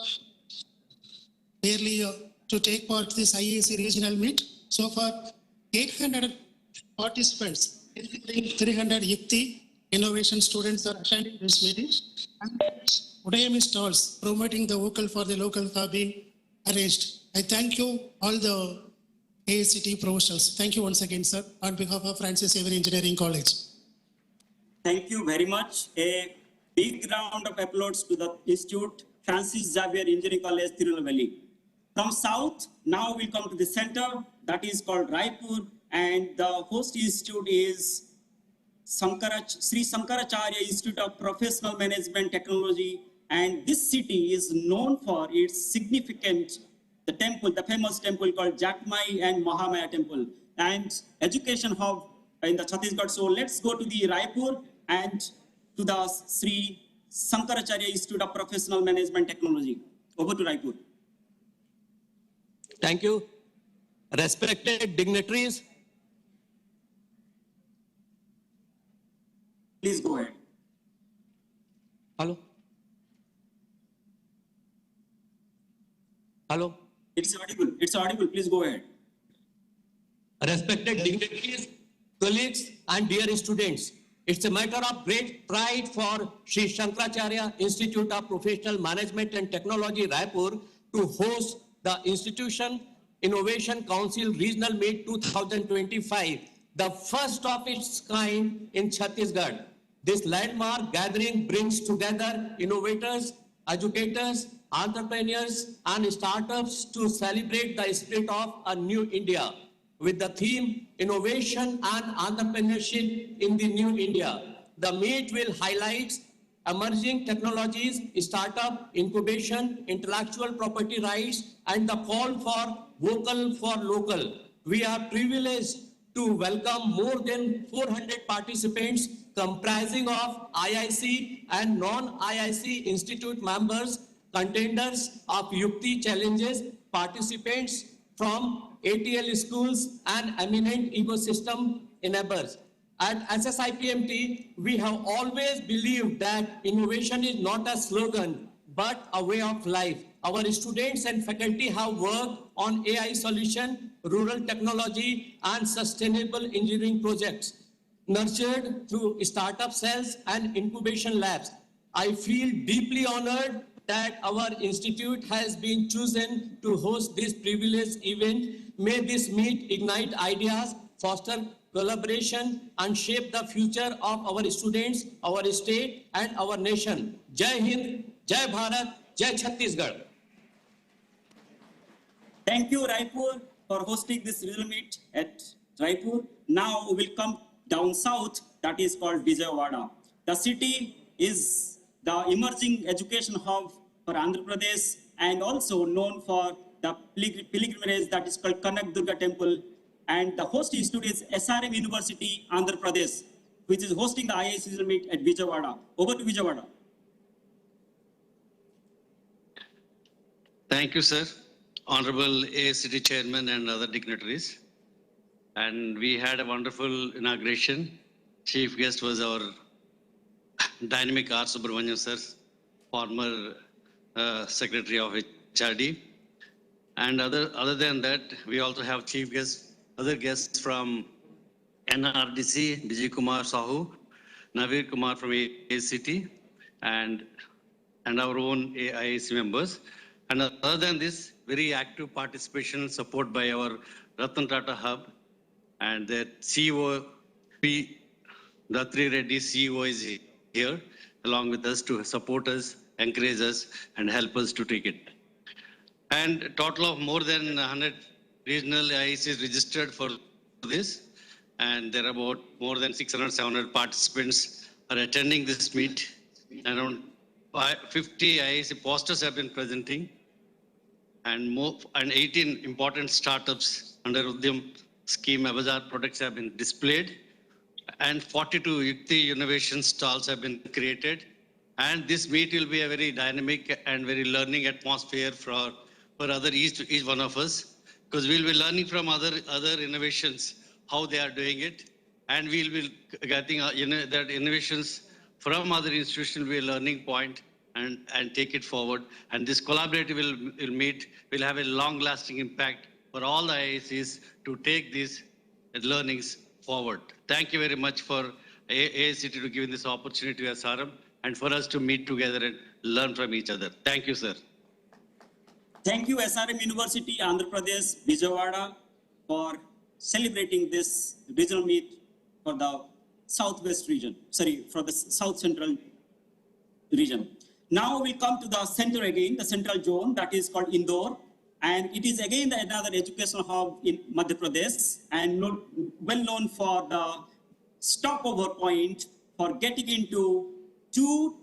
barely to take part in this IIC regional meet. So far, 800 participants, including 300 Iic innovation students are attending this meeting. And Udayami stalls promoting the vocal for the local have been arranged. I thank you all the AICT professionals. Thank you once again, sir, on behalf of Francis Xavier Engineering College. Thank you very much. A big round of applause to the Institute, Francis Xavier Engineering College, Tirunelveli. From south, now we come to the center, that is called Raipur, and the host institute is Sri Sankaracharya Institute of Professional Management Technology, and this city is known for its significant, the temple, the famous temple called Jatmai and Mahamaya temple, and education hub in the Chhattisgarh. So let's go to the Raipur and to the Sri Sankaracharya Institute of Professional Management Technology. Over to Raipur. Thank you. Respected dignitaries, please go ahead. hello. Hello. It's audible, please go ahead. Respected dignitaries, colleagues, and dear students, it's a matter of great pride for Sri Shankaracharya Institute of Professional Management and Technology, Raipur, to host the Institution Innovation Council Regional Meet 2025, the first of its kind in Chhattisgarh. This landmark gathering brings together innovators, educators, entrepreneurs, and startups to celebrate the spirit of a new India with the theme Innovation and Entrepreneurship in the New India. The meet will highlight emerging technologies, startup incubation, intellectual property rights, and the call for vocal for local. We are privileged to welcome more than 400 participants comprising of IIC and non-IIC institute members, contenders of Yukti challenges, participants from ATL schools and eminent ecosystem enablers. At SSIPMT, we have always believed that innovation is not a slogan, but a way of life. Our students and faculty have worked on AI solution, rural technology, and sustainable engineering projects, nurtured through startup cells and incubation labs. I feel deeply honored that our institute has been chosen to host this privileged event. May this meet ignite ideas, foster collaboration, and shape the future of our students, our state, and our nation. Jai Hind, Jai Bharat, Jai Chhattisgarh. Thank you, Raipur, for hosting this regional meet at Raipur. Now we will come down south, that is called Vijayawada. The city is the emerging education hub for Andhra Pradesh and also known for the pilgrimage that is called Kanak Durga Temple. And the host institute is SRM University, Andhra Pradesh, which is hosting the IIC regional meet at Vijayawada. Over to Vijayawada. Thank you, sir. Honorable AICT Chairman and other dignitaries. and we had a wonderful inauguration. Chief guest was our dynamic R. Subramanian sir, former secretary of HRD. And other than that, we also have chief guests, other guests from NRDC, Vijay Kumar Sahu, Navir Kumar from ACT, and our own AIAC members. And other than this, very active participation and support by our Ratan Tata Hub and the CEO, Datri Reddy CEO is here along with us to support us, encourage us, and help us to take it. And a total of more than 100 regional IICs registered for this, and there are about more than 600, 700 participants are attending this meet. Around 50 IIC posters have been presenting, and 18 important startups under Udyam scheme Bazaar products have been displayed, and 42 Yukti innovation stalls have been created. And this meet will be a very dynamic and very learning atmosphere for each one of us, because we'll be learning from other innovations, how they are doing it, and we'll be getting that innovations from other institutions will be a learning point and take it forward. And this collaborative will meet will have a long-lasting impact for all the IICs to take these learnings forward. Thank you very much for AICT to give this opportunity to SRM and for us to meet together and learn from each other. Thank you, sir. Thank you, SRM University, Andhra Pradesh, Vijayawada, for celebrating this regional meet for the Southwest region, for the South Central region. Now we come to the center again, the central zone that is called Indore. And it is again another educational hub in Madhya Pradesh and well known for the stopover point for getting into the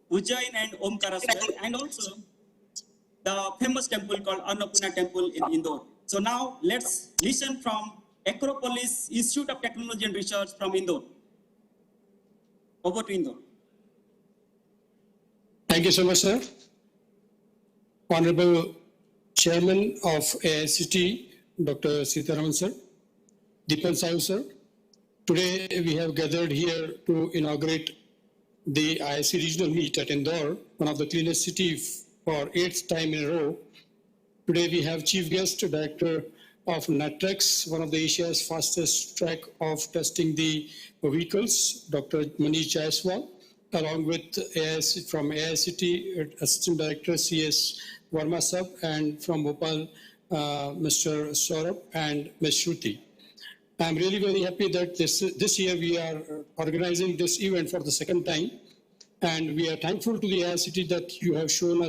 Ujjain and Omkaraswar, and also the famous temple called Annapurna Temple in Indore. So now let's listen from Acropolis Institute of Technology and Research from Indore. Over to Indore. Thank you so much, sir. Honorable Chairman of AICT, Dr. Sitaraman sir, Deepan Sahu sir. Today we have gathered here to inaugurate the IIC Regional Meet at Indore, one of the cleanest cities for 8th time in a row. Today we have Chief Guest, Director of Natrex, one of the Asia's fastest track of testing the vehicles, Dr. Manish Jaiswal, along with AIC, from AICT, Assistant Director CS Verma Sab, and from Bhopal, Mr. Saurabh and Ms. Shruti. I'm really very happy that this year we are organizing this event for the second time, and we are thankful to the AICT that you have shown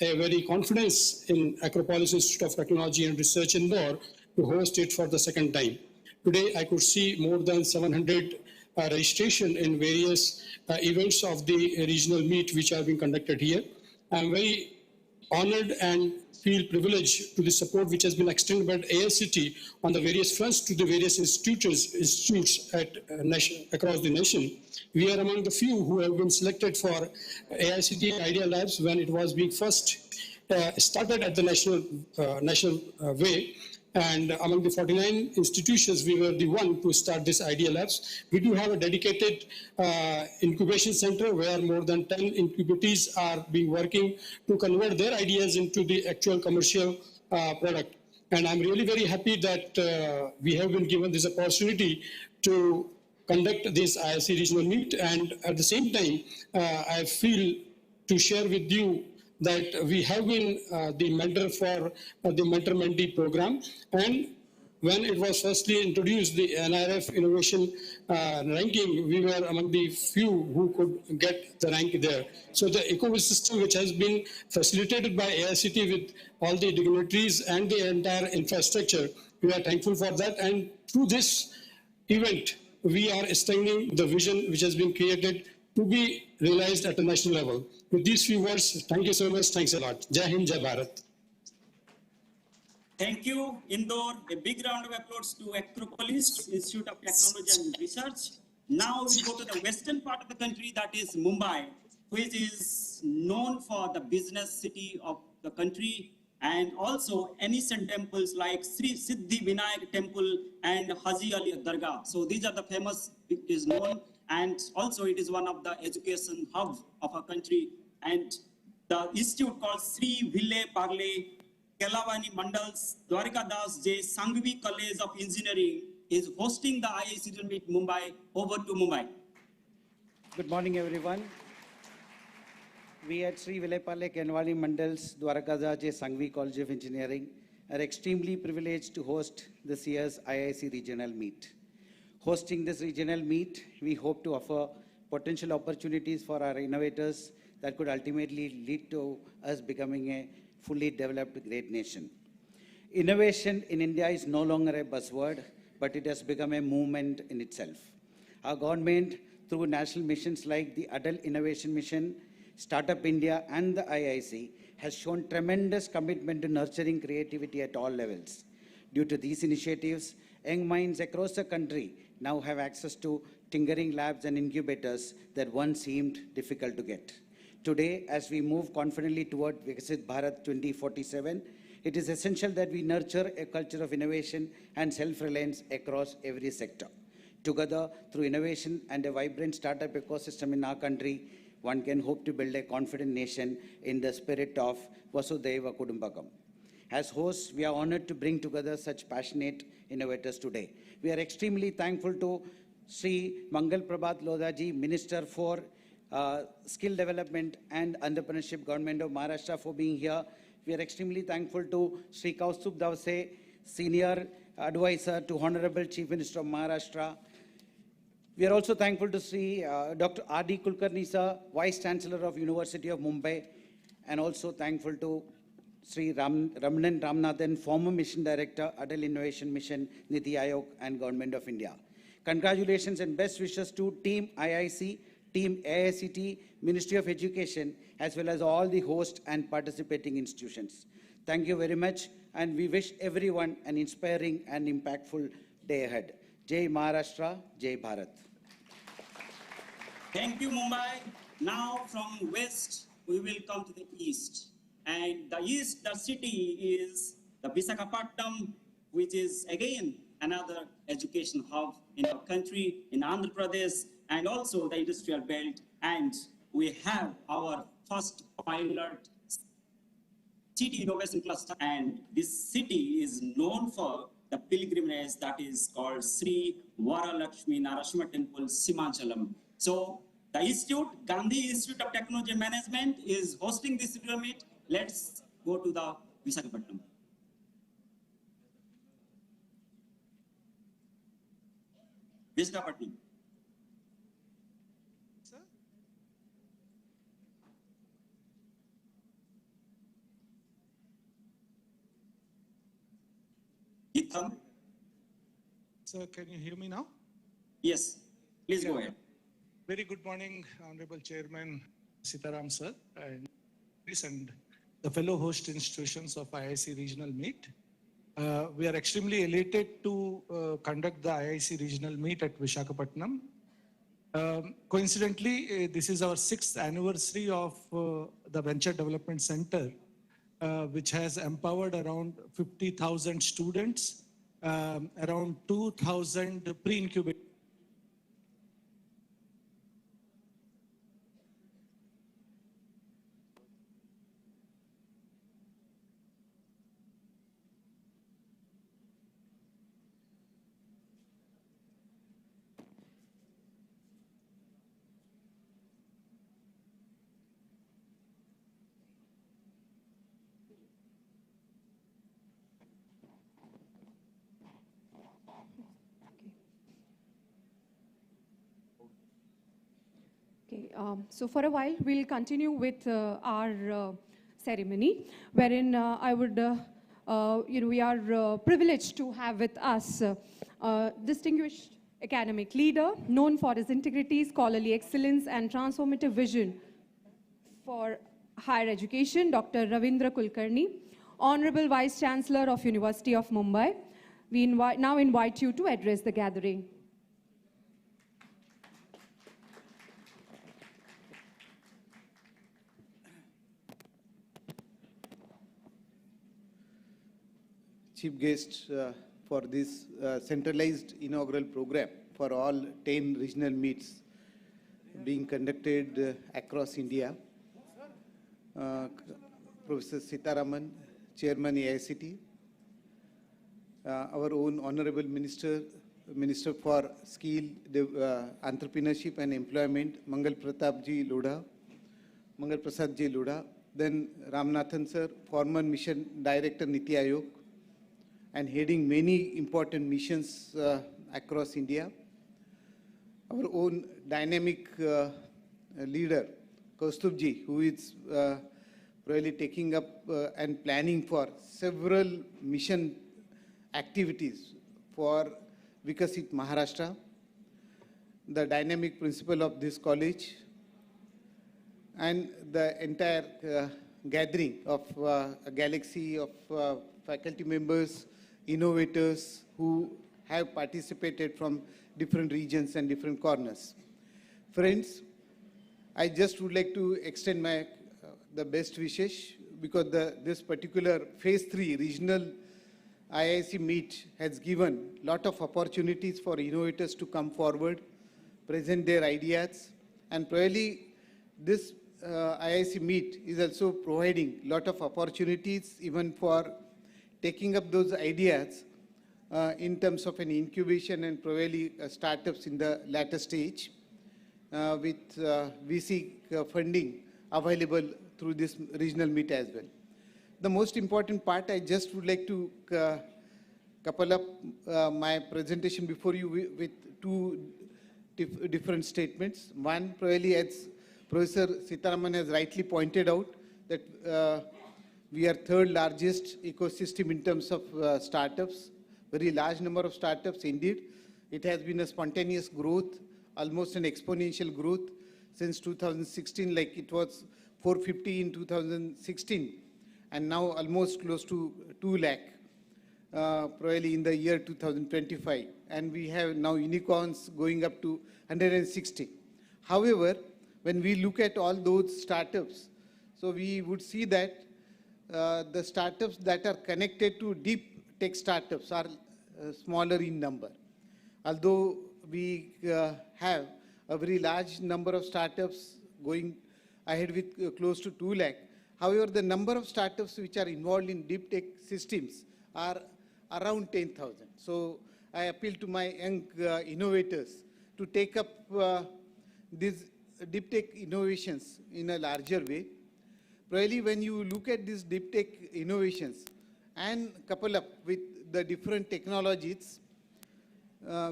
a very confidence in Acropolis Institute of Technology and Research Indore to host it for the second time. Today I could see more than 700 registration in various events of the regional meet which are being conducted here. I'm very honored and feel privileged to the support which has been extended by AICT on the various fronts to the various institutes across the nation. We are among the few who have been selected for AICT Idea Labs when it was being first started at the national way. And among the 49 institutions, we were the one to start this Idea Labs. We do have a dedicated incubation center where more than 10 incubatees are being working to convert their ideas into the actual commercial product. And I'm really very happy that we have been given this opportunity to conduct this IIC Regional Meet. And at the same time, I feel to share with you that we have been the mentor for the Mentor-Mentee program. And when it was firstly introduced, the NRF Innovation ranking, we were among the few who could get the rank there. So the ecosystem which has been facilitated by AICT with all the dignitaries and the entire infrastructure, we are thankful for that. And through this event, we are extending the vision which has been created to be realized at a national level. With these few words, thank you so much. Thanks a lot. Jai Hind, Jai Bharat. Thank you, Indore. A big round of applause to Acropolis Institute of Technology and Research. Now we go to the western part of the country, that is Mumbai, which is known for the business city of the country, and also ancient temples like Sri Siddhi Vinayak Temple and Haji Ali Dargah. So these are the famous, it is known, and also it is one of the education hub of our country. And the institute called Sri Ville Parle Kelavani Mandal's Dwarika Das J. Sanghvi College of Engineering is hosting the IIC Regional Meet Mumbai. Over to Mumbai. Good morning, everyone. We at Sri Vilaypale Kenwali Mandal's Dwarakaja Sangvi College of Engineering are extremely privileged to host this year's IIC Regional Meet. Hosting this regional meet, we hope to offer potential opportunities for our innovators that could ultimately lead to us becoming a fully developed great nation. Innovation in India is no longer a buzzword, but it has become a movement in itself. Our government, through national missions like the Adult Innovation Mission, Startup India and the IIC, has shown tremendous commitment to nurturing creativity at all levels. Due to these initiatives, young minds across the country now have access to tinkering labs and incubators that once seemed difficult to get. Today, as we move confidently toward Viksit Bharat 2047, it is essential that we nurture a culture of innovation and self-reliance across every sector. Together, through innovation and a vibrant startup ecosystem in our country, one can hope to build a confident nation in the spirit of Vasudhaiva Kudumbakam. As hosts, we are honored to bring together such passionate innovators today. We are extremely thankful to Sri Mangal Prabhat Lodaji, Minister for Skill Development and Entrepreneurship, Government of Maharashtra, for being here. We are extremely thankful to Sri Kaustubh Davse, Senior Advisor to Honorable Chief Minister of Maharashtra. We are also thankful to Sri Dr. R.D. Kulkarni sir, Vice Chancellor of University of Mumbai, and also thankful to Sri Ramanan Ramanathan, former Mission Director, Adult Innovation Mission, Niti Aayog, and Government of India. Congratulations and best wishes to Team IIC, Team AICT, Ministry of Education, as well as all the host and participating institutions. Thank you very much, and we wish everyone an inspiring and impactful day ahead. Jai Maharashtra, Jai Bharat. Thank you, Mumbai. Now from west, we will come to the east. And the east, the city is the Visakhapatnam, which is again another education hub in our country, in Andhra Pradesh, and also the industrial belt. And we have our first pilot city innovation cluster. And this city is known for the pilgrimage that is called Sri Varalakshmi Narasimha Temple, Simanchalam. So the institute, Gandhi Institute of Technology and Management, is hosting this meet. Let's go to the Visakhapatnam. Visakhapatnam. Sir? Ethan? Sir, can you hear me now? Yes, please go ahead. Very good morning, Honorable Chairman Sitaram sir, and the fellow host institutions of IIC Regional Meet. We are extremely elated to conduct the IIC Regional Meet at Visakhapatnam. Coincidentally, this is our 6th anniversary of the Venture Development Center, which has empowered around 50,000 students, around 2,000 pre-incubators. Okay, so for a while, we'll continue with our ceremony, wherein we are privileged to have with us distinguished academic leader, known for his integrity, scholarly excellence, and transformative vision for higher education, Dr. Ravindra Kulkarni, Honorable Vice Chancellor of University of Mumbai. We now invite you to address the gathering. chief guest for this centralized inaugural program for all 10 regional meets being conducted across India. Professor Sitaraman, Chairman AICT, our own Honorable Minister for Skill, Entrepreneurship and Employment, Mangal Prasad Ji Lodha, then Ramnathan Sir, former Mission Director Niti Aayog, and heading many important missions across India. Our own dynamic leader, Kaustubh Ji, who is really taking up and planning for several mission activities for Vikasit Maharashtra, the dynamic principal of this college, and the entire gathering of a galaxy of faculty members, innovators who have participated from different regions and different corners. Friends, I just would like to extend my the best wishes because this particular phase 3 regional IIC meet has given a lot of opportunities for innovators to come forward, present their ideas, and probably this IIC meet is also providing a lot of opportunities even for taking up those ideas in terms of an incubation and probably startups in the latter stage with VC funding available through this regional meet as well. The most important part, I just would like to couple up my presentation before you with two different statements. One, probably as Professor Sitaraman has rightly pointed out, that we are third largest ecosystem in terms of startups, very large number of startups indeed. It has been a spontaneous growth, almost an exponential growth since 2016, like it was 450 in 2016, and now almost close to 2 lakh, probably in the year 2025. And we have now unicorns going up to 160. However, when we look at all those startups, so we would see that the startups that are connected to deep tech startups are smaller in number. Although we have a very large number of startups going ahead with close to 2 lakh. However, the number of startups which are involved in deep tech systems are around 10,000. So I appeal to my young innovators to take up these deep tech innovations in a larger way. Probably when you look at these deep tech innovations and couple up with the different technologies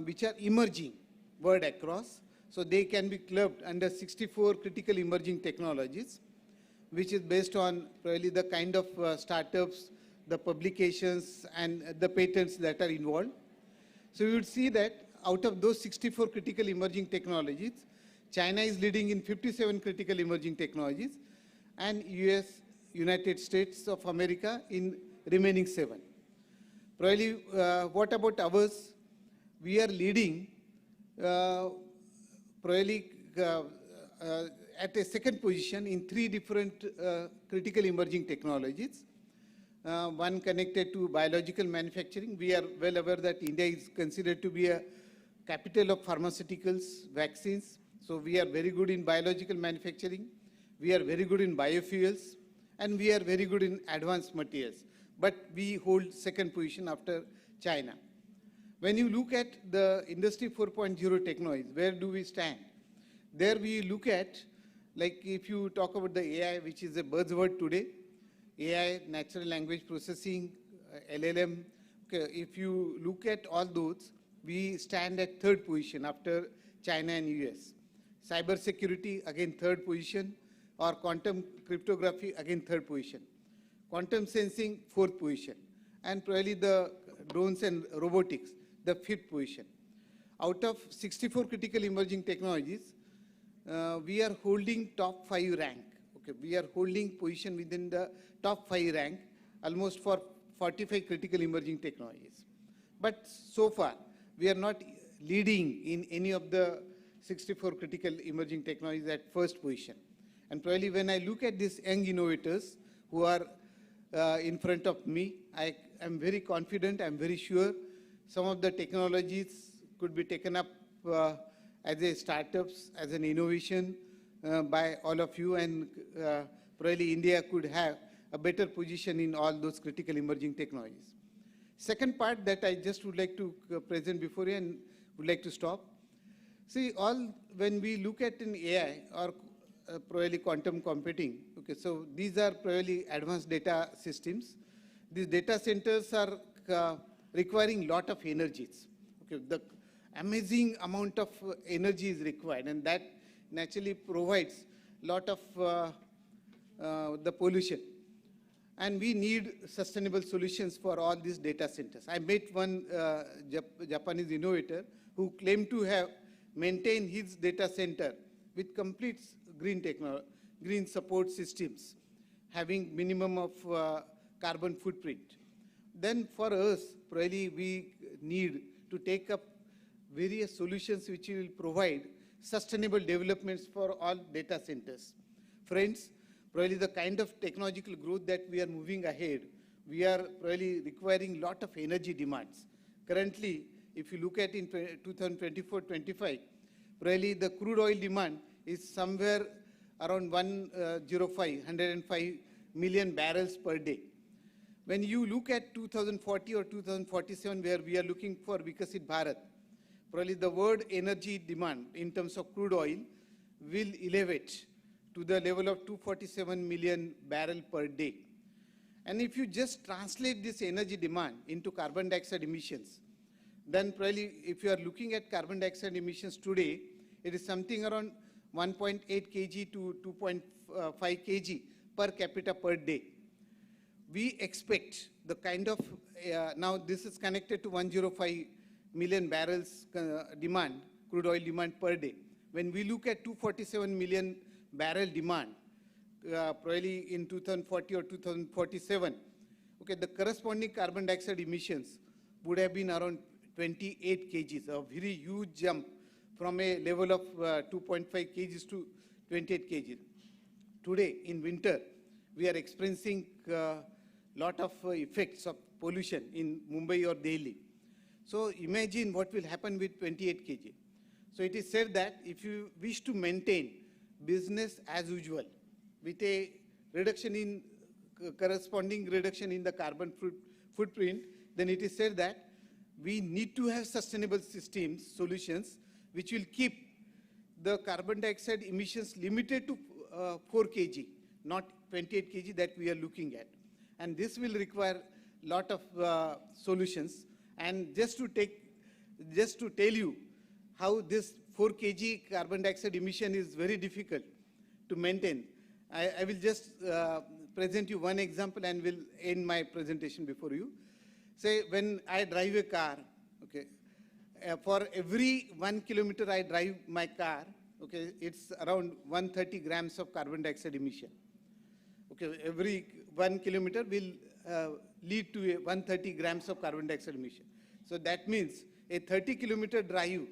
which are emerging world across, so they can be clubbed under 64 critical emerging technologies, which is based on probably the kind of startups, the publications, and the patents that are involved. So you would see that out of those 64 critical emerging technologies, China is leading in 57 critical emerging technologies, and US, United States of America, in remaining 7. Probably, what about ours? We are leading probably at a second position in 3 different critical emerging technologies. One connected to biological manufacturing. We are well aware that India is considered to be a capital of pharmaceuticals, vaccines. So we are very good in biological manufacturing. We are very good in biofuels. And we are very good in advanced materials. But we hold second position after China. When you look at the Industry 4.0 technologies, where do we stand? There we look at, like if you talk about the AI, which is a buzzword today, AI, natural language processing, LLM, okay, if you look at all those, we stand at third position after China and US. Cyber security, again third position, or quantum cryptography, again third position. Quantum sensing, fourth position. And probably the drones and robotics, the fifth position. Out of 64 critical emerging technologies, we are holding top 5 rank. Okay, we are holding position within the top 5 rank, almost for 45 critical emerging technologies. But so far, we are not leading in any of the 64 critical emerging technologies at first position. And probably when I look at these young innovators who are in front of me, I I'm very confident, I'm very sure some of the technologies could be taken up as a startups, as an innovation by all of you, and probably India could have a better position in all those critical emerging technologies. Second part that I just would like to present before you and would like to stop. See, when we look at an AI or probably quantum computing, okay, so these are probably advanced data systems. These data centers are requiring lot of energies. Okay, the amazing amount of energy is required, and that naturally provides lot of the pollution. And we need sustainable solutions for all these data centers. I met one Japanese innovator who claimed to have maintained his data center with complete green support systems, having minimum of carbon footprint. Then for us, probably we need to take up various solutions which will provide sustainable developments for all data centers. Friends, probably the kind of technological growth that we are moving ahead, we are probably requiring lot of energy demands. Currently, if you look at in 2024-25, probably the crude oil demand is somewhere around 105 million barrels per day. When you look at 2040 or 2047, where we are looking for Vikasit Bharat, probably the world energy demand in terms of crude oil will elevate to the level of 247 million barrel per day. And if you just translate this energy demand into carbon dioxide emissions, then probably if you are looking at carbon dioxide emissions today, it is something around 1.8 kg to 2.5 kg per capita per day. We expect the kind of, now this is connected to 105 million barrels demand, crude oil demand per day. When we look at 247 million barrel demand, probably in 2040 or 2047, okay, the corresponding carbon dioxide emissions would have been around 28 kgs, a very huge jump from a level of 2.5 kgs to 28 kgs. Today, in winter, we are experiencing lot of effects of pollution in Mumbai or Delhi. So imagine what will happen with 28 kg. So it is said that if you wish to maintain business as usual with a reduction in corresponding reduction in the carbon footprint, then it is said that we need to have sustainable systems, solutions, which will keep the carbon dioxide emissions limited to 4 kg, not 28 kg that we are looking at. And this will require lot of solutions. And just to tell you how this 4 kg carbon dioxide emission is very difficult to maintain, I will just present you one example and will end my presentation before you. Say when I drive a car, okay, for every 1 kilometer I drive my car, okay, it's around 130 grams of carbon dioxide emission. Okay, every 1 kilometer will lead to a 130 grams of carbon dioxide emission. So that means a 30 kilometer drive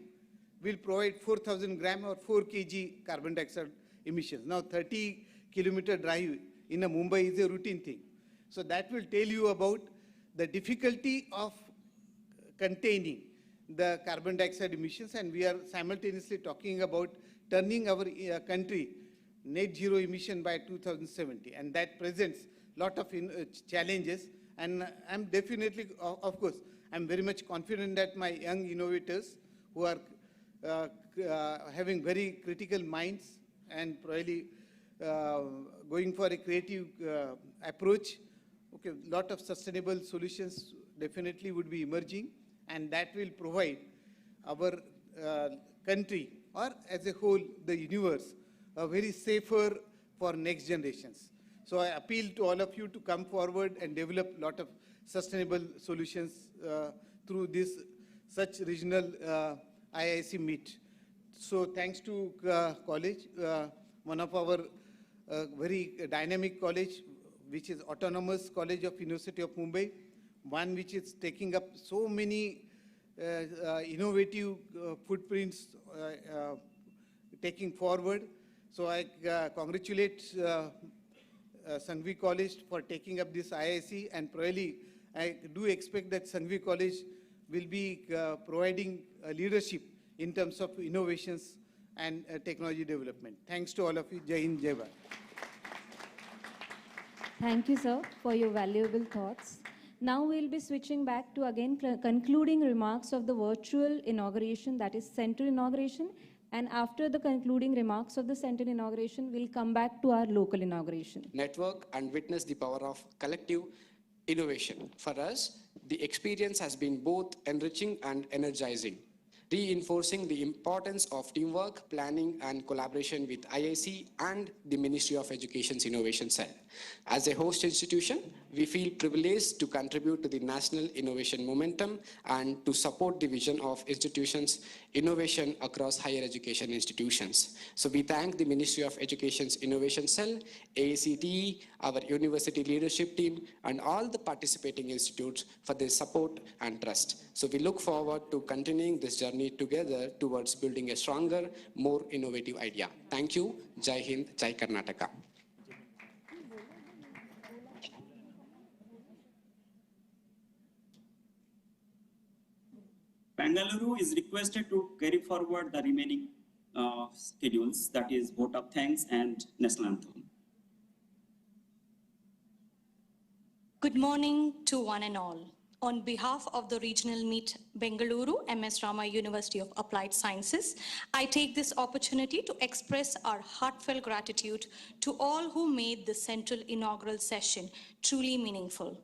will provide 4,000 gram or 4 kg carbon dioxide emissions. Now 30 kilometer drive in a Mumbai is a routine thing. So that will tell you about the difficulty of containing the carbon dioxide emissions, and we are simultaneously talking about turning our country net zero emission by 2070, and that presents lot of challenges. And I'm definitely, of course, I'm very much confident that my young innovators who are having very critical minds and probably going for a creative approach, okay, lot of sustainable solutions definitely would be emerging, and that will provide our country, or as a whole, the universe, a very safer for next generations. So I appeal to all of you to come forward and develop a lot of sustainable solutions through this such regional IIC meet. So thanks to college, one of our very dynamic college, which is Autonomous College of University of Mumbai, one which is taking up so many innovative footprints taking forward. So I congratulate Sangvi College for taking up this IIC, and probably I do expect that Sanghvi College will be providing leadership in terms of innovations and technology development. Thanks to all of you. Jai Hind, Jai Bharat. Thank you, sir, for your valuable thoughts. Now we'll be switching back to again concluding remarks of the virtual inauguration, that is center inauguration. And after the concluding remarks of the center inauguration, we'll come back to our local inauguration. Network and witness the power of collective innovation. For us, the experience has been both enriching and energizing, reinforcing the importance of teamwork, planning, and collaboration with IIC and the Ministry of Education's Innovation Cell. As a host institution, we feel privileged to contribute to the national innovation momentum and to support the vision of institutions' innovation across higher education institutions. So we thank the Ministry of Education's Innovation Cell, AICTE, our university leadership team, and all the participating institutes for their support and trust. So we look forward to continuing this journey together towards building a stronger, more innovative idea. Thank you. Jai Hind, Jai Karnataka. Bengaluru is requested to carry forward the remaining schedules, that is vote of thanks and national anthem. Good morning to one and all. On behalf of the Regional Meet Bengaluru, MS Rama University of Applied Sciences, I take this opportunity to express our heartfelt gratitude to all who made the central inaugural session truly meaningful.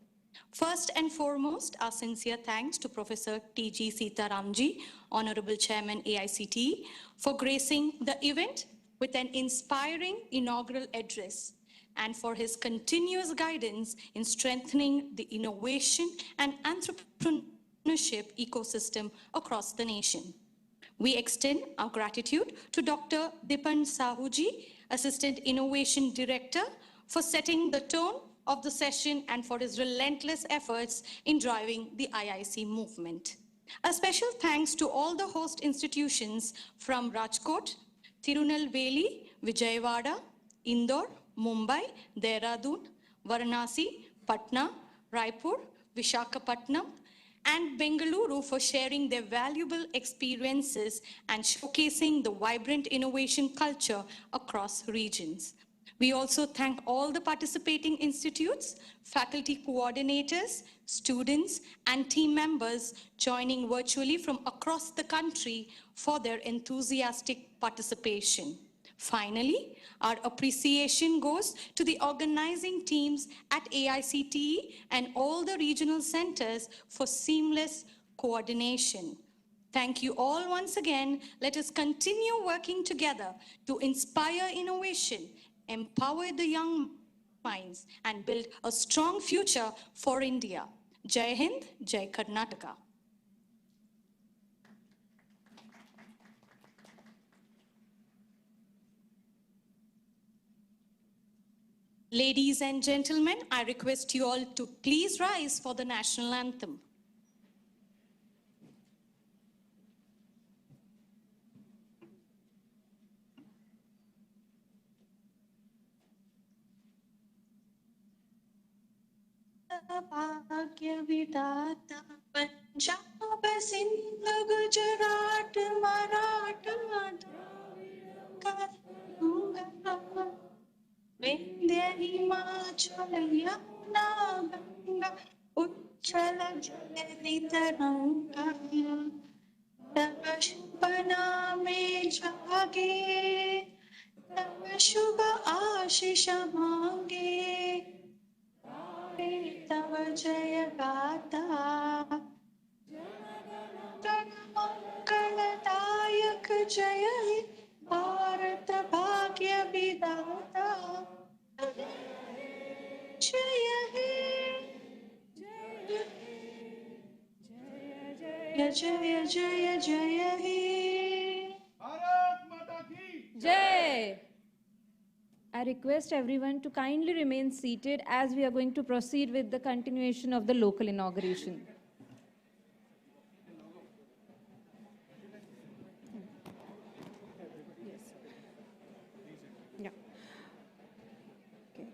First and foremost, our sincere thanks to Professor T.G. Sitaramji, Honorable Chairman AICTE, for gracing the event with an inspiring inaugural address, and for his continuous guidance in strengthening the innovation and entrepreneurship ecosystem across the nation. We extend our gratitude to Dr. Dipan Sahuji, Assistant Innovation Director, for setting the tone of the session and for his relentless efforts in driving the IIC movement. A special thanks to all the host institutions from Rajkot, Tirunelveli, Vijayawada, Indore, Mumbai, Dehradun, Varanasi, Patna, Raipur, Vishakhapatnam, and Bengaluru for sharing their valuable experiences and showcasing the vibrant innovation culture across regions. We also thank all the participating institutes, faculty coordinators, students, and team members joining virtually from across the country for their enthusiastic participation. Finally, our appreciation goes to the organizing teams at AICTE and all the regional centers for seamless coordination. Thank you all once again. Let us continue working together to inspire innovation, empower the young minds, and build a strong future for India. Jai Hind, Jai Karnataka. Ladies and gentlemen, I request you all to please rise for the national anthem. भाग्य विधाता पंजाब सिंध गुजरात मराठा गंगा विंध्य हिमाचल यमुना गंगा उच्छल जलधि तरंगा तब शुभ नामे जागे तब शुभ आशीष मांगे तव जय गाता मंगलदायक जय हे भारत भाग्य विधाता जय हे जय जय जय जय हे भारत माता की Jai! I request everyone to kindly remain seated as we are going to proceed with the continuation of the local inauguration. Yeah. Okay.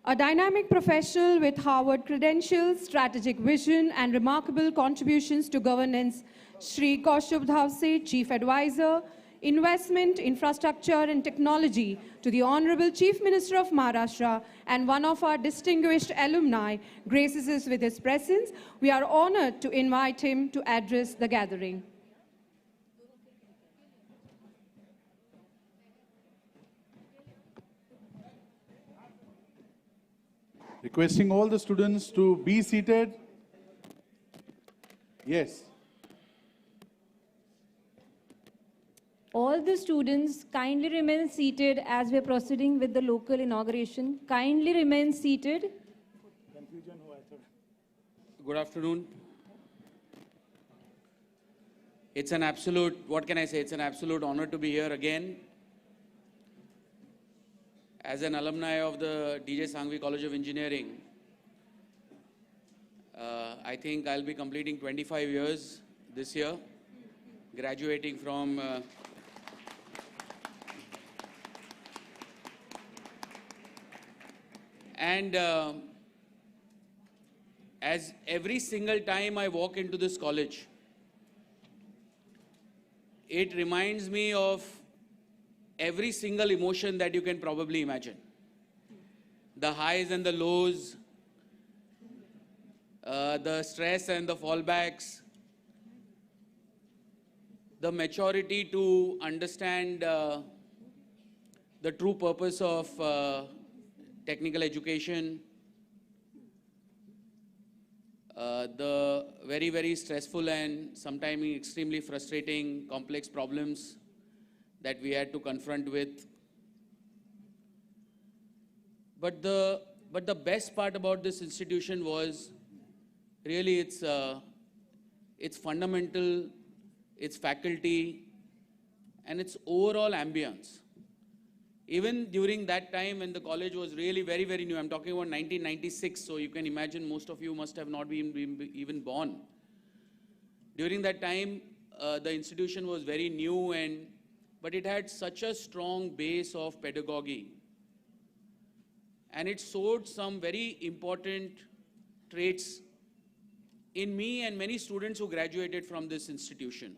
A dynamic professional with Harvard credentials, strategic vision, and remarkable contributions to governance, Shri Kaushab Dhawse, Chief Advisor, Investment, Infrastructure and Technology to the Honorable Chief Minister of Maharashtra and one of our distinguished alumni, graces us with his presence. We are honored to invite him to address the gathering. Requesting all the students to be seated. Yes. All the students kindly remain seated as we are proceeding with the local inauguration. Kindly remain seated. Good afternoon. It's an absolute, what can I say? It's an absolute honor to be here again. As an alumni of the DJ Sanghvi College of Engineering, I think I'll be completing 25 years this year, graduating from and as every single time I walk into this college, it reminds me of every single emotion that you can probably imagine. The highs and the lows, the stress and the fallbacks, the maturity to understand the true purpose of technical education, the very, very stressful and sometimes extremely frustrating, complex problems that we had to confront with. But the best part about this institution was really its fundamental, its faculty, and its overall ambience. Even during that time when the college was really very, very new, I'm talking about 1996, so you can imagine most of you must have not been even born. During that time, the institution was very new, but it had such a strong base of pedagogy. And it showed some very important traits in me and many students who graduated from this institution.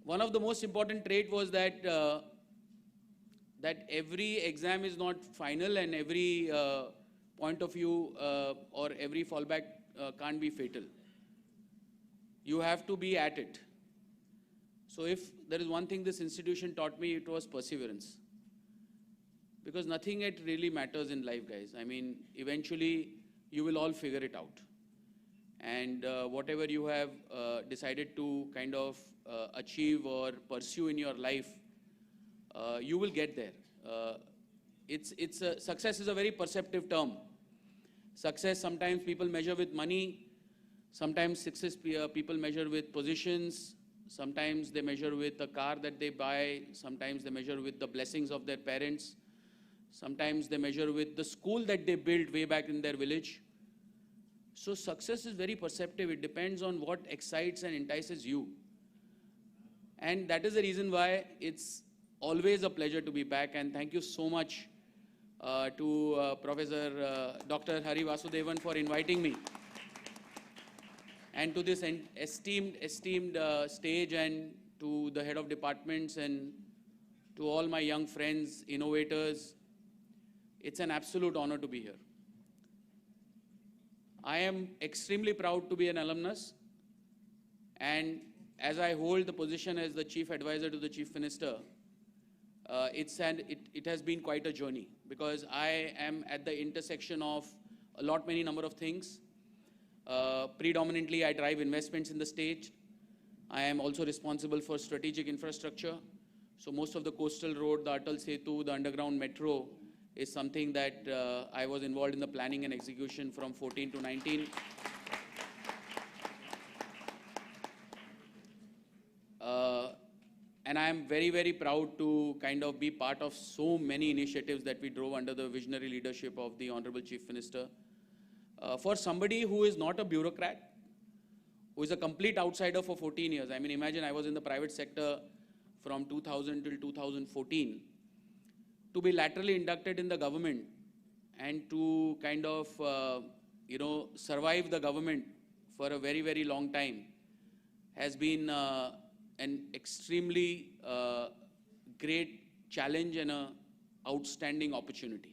One of the most important trait was that that every exam is not final and every point of view or every fallback can't be fatal. You have to be at it. So if there is one thing this institution taught me, it was perseverance. Because nothing it really matters in life, guys. I mean, eventually you will all figure it out. And whatever you have decided to kind of achieve or pursue in your life, you will get there. Success is a very perceptive term. Success, sometimes people measure with money. Sometimes success people measure with positions. Sometimes they measure with a car that they buy. Sometimes they measure with the blessings of their parents. Sometimes they measure with the school that they built way back in their village. So success is very perceptive. It depends on what excites and entices you. And that is the reason why it's always a pleasure to be back. And thank you so much to Professor Dr. Hari Vasudevan for inviting me. And to this esteemed stage, and to the head of departments and to all my young friends, innovators, it's an absolute honor to be here. I am extremely proud to be an alumnus, and as I hold the position as the Chief Advisor to the Chief Minister, it has been quite a journey, because I am at the intersection of many number of things. Predominantly, I drive investments in the state. I am also responsible for strategic infrastructure. So most of the coastal road, the Atal Setu, the underground metro is something that I was involved in the planning and execution from 14 to 19. And I am very, very proud to kind of be part of so many initiatives that we drove under the visionary leadership of the Honorable Chief Minister. For somebody who is not a bureaucrat, who is a complete outsider for 14 years. I mean, imagine I was in the private sector from 2000 till 2014. to be laterally inducted in the government and to kind of, survive the government for a very, very long time has been an extremely great challenge and an outstanding opportunity.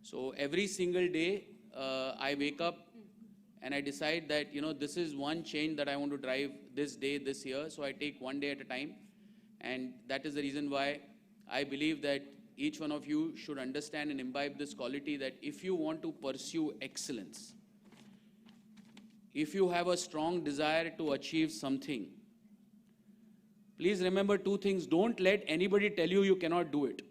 So every single day I wake up and I decide that, this is one change that I want to drive this day, this year. So I take one day at a time. And that is the reason why I believe that each one of you should understand and imbibe this quality that if you want to pursue excellence, if you have a strong desire to achieve something, please remember two things. Don't let anybody tell you you cannot do it.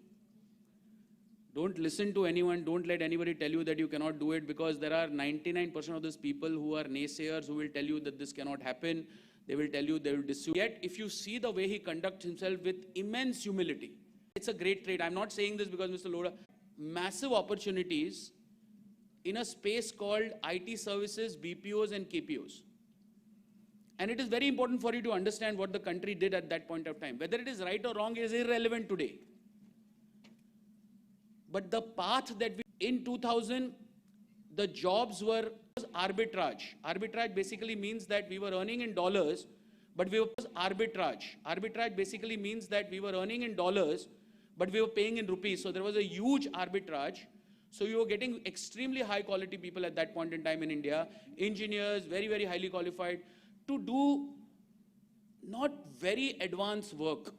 Don't listen to anyone. Don't let anybody tell you that you cannot do it, because there are 99% of these people who are naysayers who will tell you that this cannot happen. They will tell you, they will dissuade. Yet, if you see the way he conducts himself with immense humility, it's a great trait. I'm not saying this because Mr. Lodha, massive opportunities in a space called IT services, BPOs and KPOs. And it is very important for you to understand what the country did at that point of time. Whether it is right or wrong is irrelevant today. But the path that in 2000, the jobs were arbitrage. Arbitrage basically means that we were earning in dollars, but we were arbitrage. Arbitrage basically means that we were earning in dollars, but we were paying in rupees. So there was a huge arbitrage. So you were getting extremely high quality people at that point in time in India, engineers, very, very highly qualified, to do not very advanced work.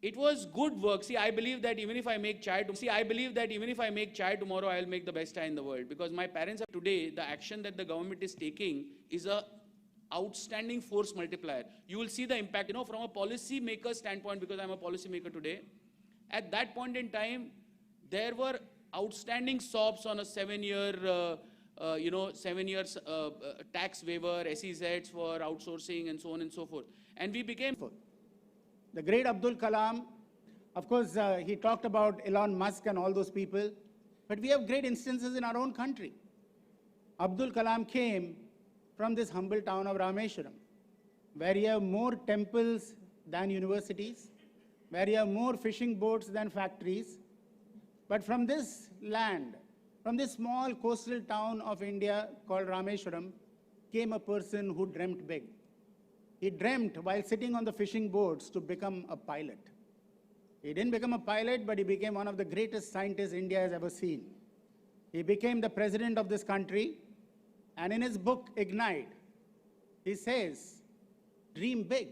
It was good work. See, I believe that even if I make chai tomorrow, I'll make the best chai in the world. Because my parents are today, the action that the government is taking is a outstanding force multiplier. You will see the impact, from a policy maker standpoint, because I'm a policy maker today. At that point in time, there were outstanding SOPs on a 7-year, 7 years tax waiver, SEZs for outsourcing and so on and so forth. And we became... The great Abdul Kalam, of course, he talked about Elon Musk and all those people, but we have great instances in our own country. Abdul Kalam came from this humble town of Rameshwaram, where you have more temples than universities, where you have more fishing boats than factories. But from this land, from this small coastal town of India called Rameshwaram, came a person who dreamt big. He dreamt while sitting on the fishing boats to become a pilot. He didn't become a pilot, but he became one of the greatest scientists India has ever seen. He became the president of this country, and in his book, Ignite, he says, dream big,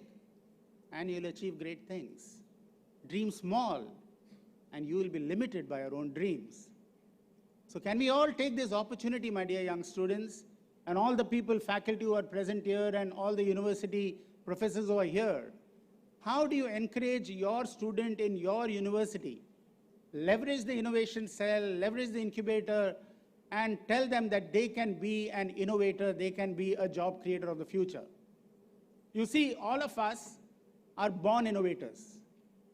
and you'll achieve great things. Dream small, and you will be limited by your own dreams. So can we all take this opportunity, my dear young students, and all the people, faculty who are present here, and all the university professors who are here? How do you encourage your student in your university? Leverage the innovation cell, leverage the incubator, and tell them that they can be an innovator, they can be a job creator of the future. You see, all of us are born innovators.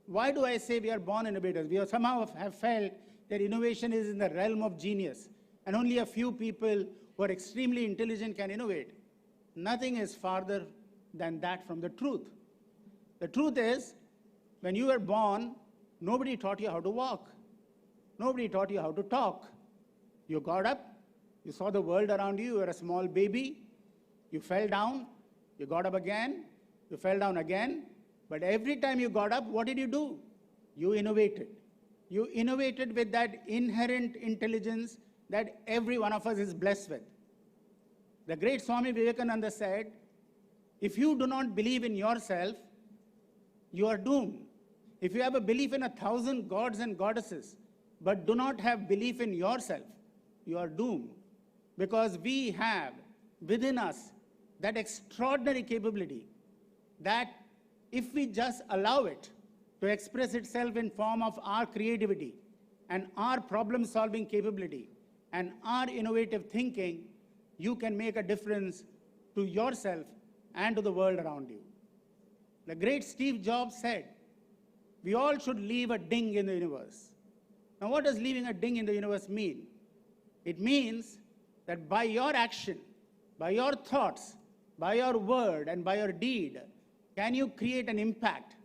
Why do I say we are born innovators? We somehow have felt that innovation is in the realm of genius, and only a few people who are extremely intelligent can innovate. Nothing is farther than that from the truth. The truth is, when you were born, nobody taught you how to walk. Nobody taught you how to talk. You got up, you saw the world around you, you were a small baby, you fell down, you got up again, you fell down again, but every time you got up, what did you do? You innovated. You innovated with that inherent intelligence that every one of us is blessed with. The great Swami Vivekananda said, if you do not believe in yourself, you are doomed. If you have a belief in 1,000 gods and goddesses, but do not have belief in yourself, you are doomed. Because we have within us that extraordinary capability that if we just allow it to express itself in form of our creativity and our problem-solving capability and our innovative thinking, you can make a difference to yourself and to the world around you. The great Steve Jobs said, we all should leave a ding in the universe. Now, what does leaving a ding in the universe mean? It means that by your action, by your thoughts, by your word, and by your deed, can you create an impact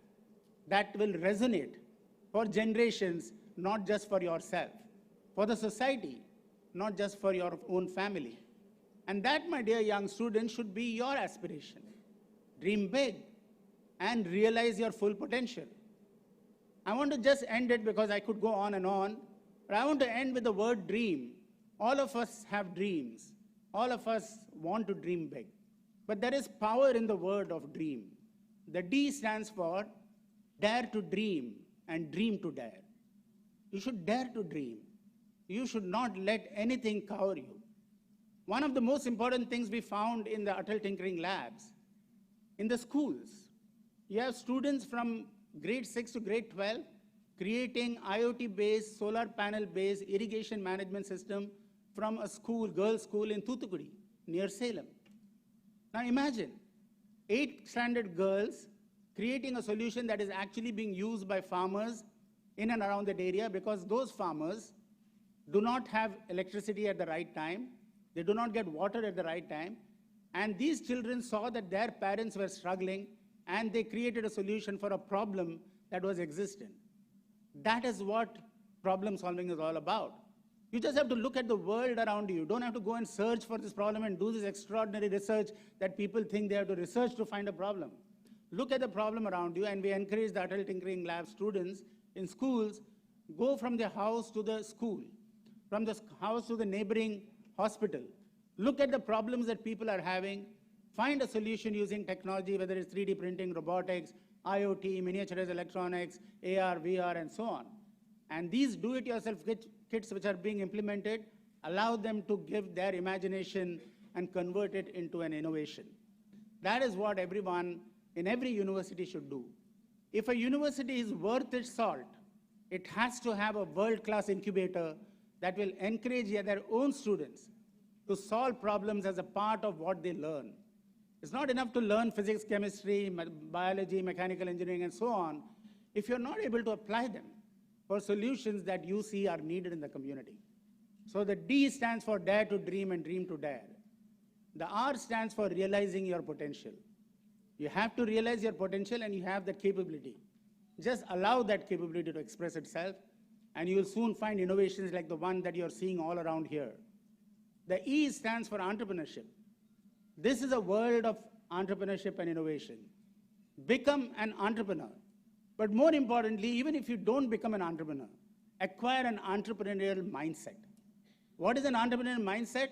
that will resonate for generations, not just for yourself, for the society, not just for your own family. And that, my dear young students, should be your aspiration. Dream big and realize your full potential. I want to just end it because I could go on and on, but I want to end with the word dream. All of us have dreams. All of us want to dream big. But there is power in the word of dream. The D stands for dare to dream and dream to dare. You should dare to dream. You should not let anything cover you. One of the most important things we found in the Atal Tinkering Labs, in the schools, you have students from grade 6 to grade 12 creating IoT-based, solar panel-based irrigation management system from a school, girls' school in Thoothukudi, near Salem. Now imagine, 8 stranded girls creating a solution that is actually being used by farmers in and around that area, because those farmers do not have electricity at the right time, they do not get water at the right time, and these children saw that their parents were struggling, and they created a solution for a problem that was existent. That is what problem solving is all about. You just have to look at the world around you. You don't have to go and search for this problem and do this extraordinary research that people think they have to research to find a problem. Look at the problem around you, and we encourage the Atal Tinkering Lab students in schools, go from their house to the school, from the house to the neighboring hospital. Look at the problems that people are having, find a solution using technology, whether it's 3D printing, robotics, IoT, miniaturized electronics, AR, VR, and so on. And these do-it-yourself kits which are being implemented allow them to give their imagination and convert it into an innovation. That is what everyone in every university should do. If a university is worth its salt, it has to have a world-class incubator that will encourage their own students to solve problems as a part of what they learn. It's not enough to learn physics, chemistry, biology, mechanical engineering, and so on, if you're not able to apply them for solutions that you see are needed in the community. So the D stands for dare to dream and dream to dare. The R stands for realizing your potential. You have to realize your potential, and you have that capability. Just allow that capability to express itself, and you will soon find innovations like the one that you're seeing all around here. The E stands for entrepreneurship. This is a world of entrepreneurship and innovation. Become an entrepreneur. But more importantly, even if you don't become an entrepreneur, acquire an entrepreneurial mindset. What is an entrepreneurial mindset?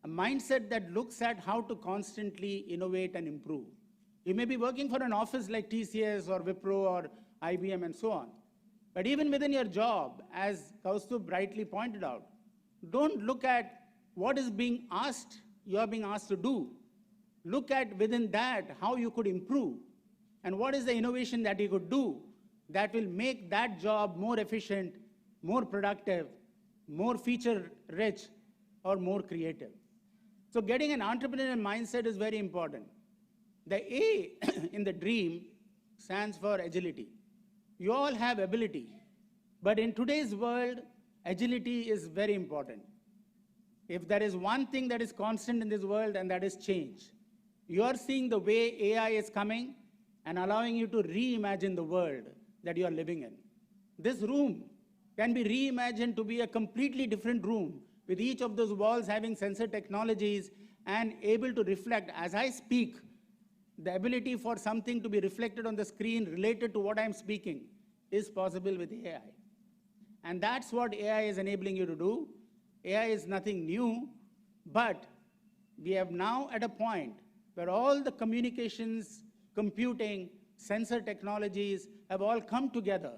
A mindset that looks at how to constantly innovate and improve. You may be working for an office like TCS or Wipro or IBM and so on. But even within your job, as Kaustubh brightly pointed out, don't look at what is being asked, you are being asked to do. Look at within that how you could improve, and what is the innovation that you could do that will make that job more efficient, more productive, more feature-rich, or more creative. So getting an entrepreneurial mindset is very important. The A in the dream stands for agility. You all have ability, but in today's world, agility is very important. If there is one thing that is constant in this world, and that is change. You are seeing the way AI is coming and allowing you to reimagine the world that you are living in. This room can be reimagined to be a completely different room, with each of those walls having sensor technologies and able to reflect. As I speak, the ability for something to be reflected on the screen related to what I'm speaking is possible with AI. And that's what AI is enabling you to do. AI is nothing new, but we have now at a point where all the communications, computing, sensor technologies have all come together,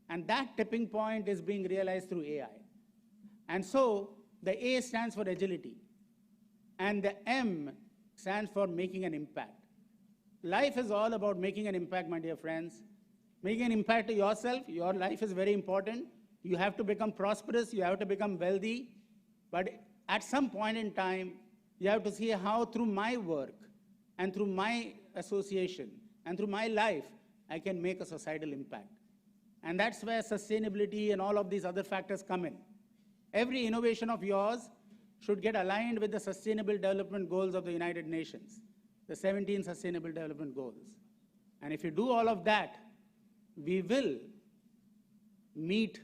and that tipping point is being realized through AI. And so the A stands for agility, and the M stands for making an impact. Life is all about making an impact, my dear friends. Making an impact to yourself. Your life is very important. You have to become prosperous, you have to become wealthy, but at some point in time, you have to see how through my work and through my association and through my life, I can make a societal impact. And that's where sustainability and all of these other factors come in. Every innovation of yours should get aligned with the Sustainable Development Goals of the United Nations, the 17 Sustainable Development Goals. And if you do all of that, we will meet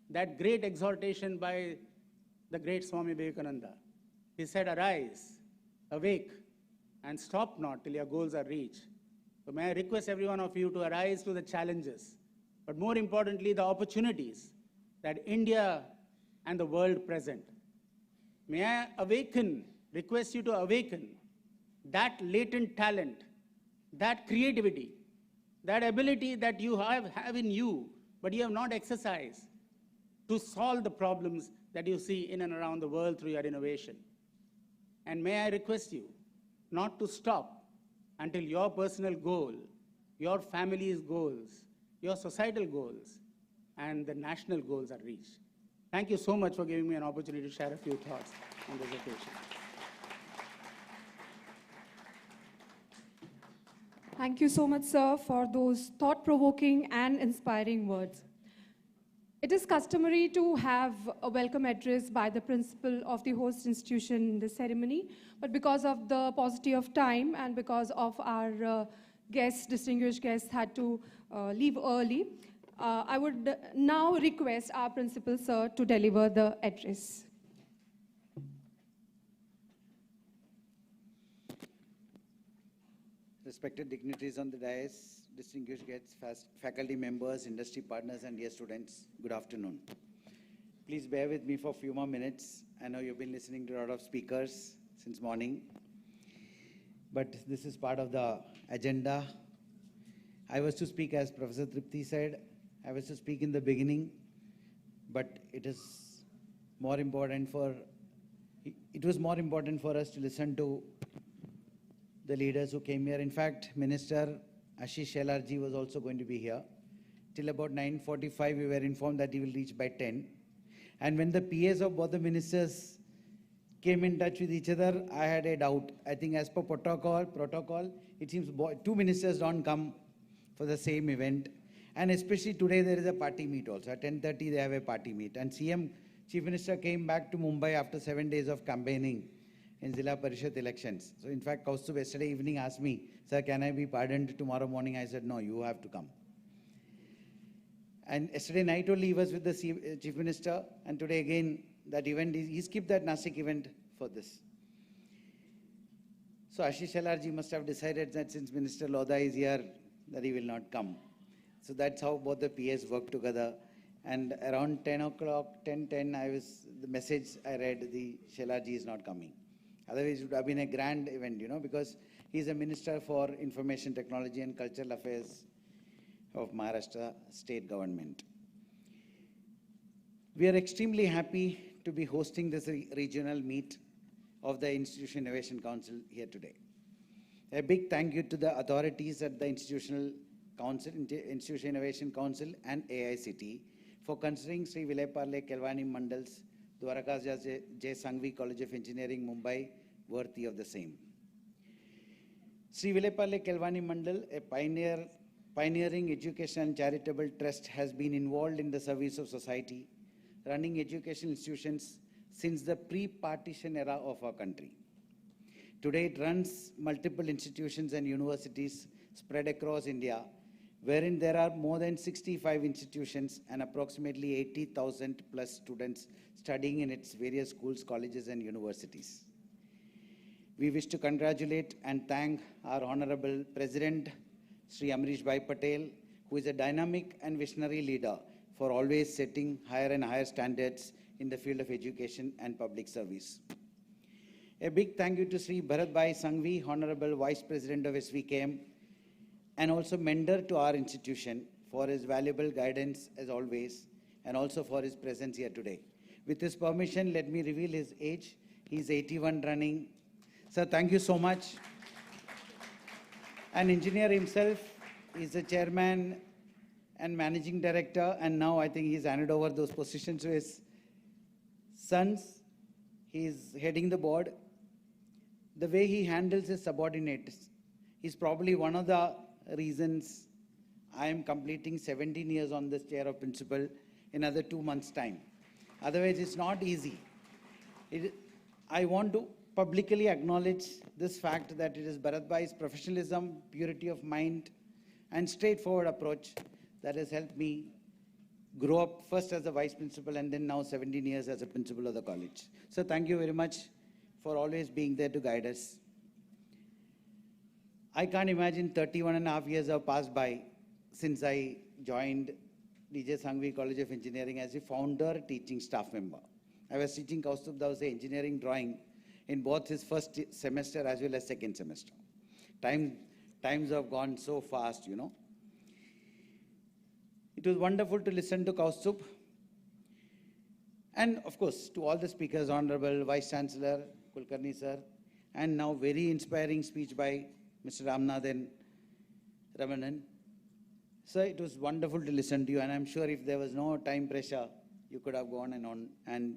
that great exhortation by the great Swami Vivekananda. He said, arise, awake, and stop not till your goals are reached. So may I request every one of you to arise to the challenges, but more importantly, the opportunities that India and the world present. May I request you to awaken that latent talent, that creativity, that ability that you have in you, but you have not exercised to solve the problems that you see in and around the world through your innovation. And may I request you not to stop until your personal goal, your family's goals, your societal goals, and the national goals are reached. Thank you so much for giving me an opportunity to share a few thoughts on this occasion. Thank you so much, sir, for those thought-provoking and inspiring words. It is customary to have a welcome address by the principal of the host institution in the ceremony, but because of the paucity of time and because of our distinguished guests had to leave early, I would now request our principal, sir, to deliver the address. Respected dignitaries on the dais, distinguished guests, faculty members, industry partners, and dear students, good afternoon. Please bear with me for a few more minutes. I know you've been listening to a lot of speakers since morning, but this is part of the agenda. I was to speak, as Professor Tripti said, I was to speak in the beginning, but it was more important for us to listen to the leaders who came here. In fact, Minister Ashish Shelarji was also going to be here. Till about 9:45, we were informed that he will reach by 10. And when the PAs of both the ministers came in touch with each other, I had a doubt. I think as per protocol, it seems two ministers don't come for the same event. And especially today, there is a party meet also. At 10:30, they have a party meet. And CM, Chief Minister, came back to Mumbai after 7 days of campaigning in Zilla Parishad elections. So in fact, Kaustubh yesterday evening asked me, sir, can I be pardoned tomorrow morning? I said, no, you have to come. And yesterday night only he was with the Chief Minister, and today again, that event, he skipped that Nasik event for this. So Ashish Shelarji must have decided that since Minister Lodha is here, that he will not come. So that's how both the PAs work together. And around 10 o'clock, 10:10, the message I read, the Shelarji is not coming. Otherwise, it would have been a grand event, because he's a Minister for Information Technology and Cultural Affairs of Maharashtra State Government. We are extremely happy to be hosting this regional meet of the Institution Innovation Council here today. A big thank you to the authorities at the Institution Innovation Council and AICT for considering Sri Vilayparle Kelvani Mandal's Dwaraka J. Sanghvi College of Engineering, Mumbai, worthy of the same. Sri Vilayparle Kelvani Mandal, a pioneering education and charitable trust, has been involved in the service of society, running educational institutions since the pre-partition era of our country. Today, it runs multiple institutions and universities spread across India, wherein there are more than 65 institutions and approximately 80,000 plus students studying in its various schools, colleges, and universities. We wish to congratulate and thank our Honorable President, Sri Amrish Bhai Patel, who is a dynamic and visionary leader for always setting higher and higher standards in the field of education and public service. A big thank you to Sri Bharat Bhai Sanghvi, Honorable Vice President of SVKM, and also mentor to our institution, for his valuable guidance as always, and also for his presence here today. With his permission, let me reveal his age. He's 81 running. Sir, thank you so much. An engineer himself, he's the chairman and managing director, and now I think he's handed over those positions to his sons. He's heading the board. The way he handles his subordinates is probably one of the reasons I am completing 17 years on this chair of principal in another 2 months' time. Otherwise, it's not easy. I want to publicly acknowledge this fact that it is Bharat Bhai's professionalism, purity of mind, and straightforward approach that has helped me grow up first as a vice principal and then now 17 years as a principal of the college. So thank you very much for always being there to guide us. I can't imagine 31 and a half years have passed by since I joined DJ Sanghvi College of Engineering as a founder teaching staff member. I was teaching Kaustubh Dawse engineering drawing in both his first semester as well as second semester. Times have gone so fast, you know. It was wonderful to listen to Kaustubh. And of course, to all the speakers, Honorable Vice Chancellor, Kulkarni sir, and now very inspiring speech by Mr. Ramnathan Ramanan. Sir, it was wonderful to listen to you, and I'm sure if there was no time pressure, you could have gone and on, and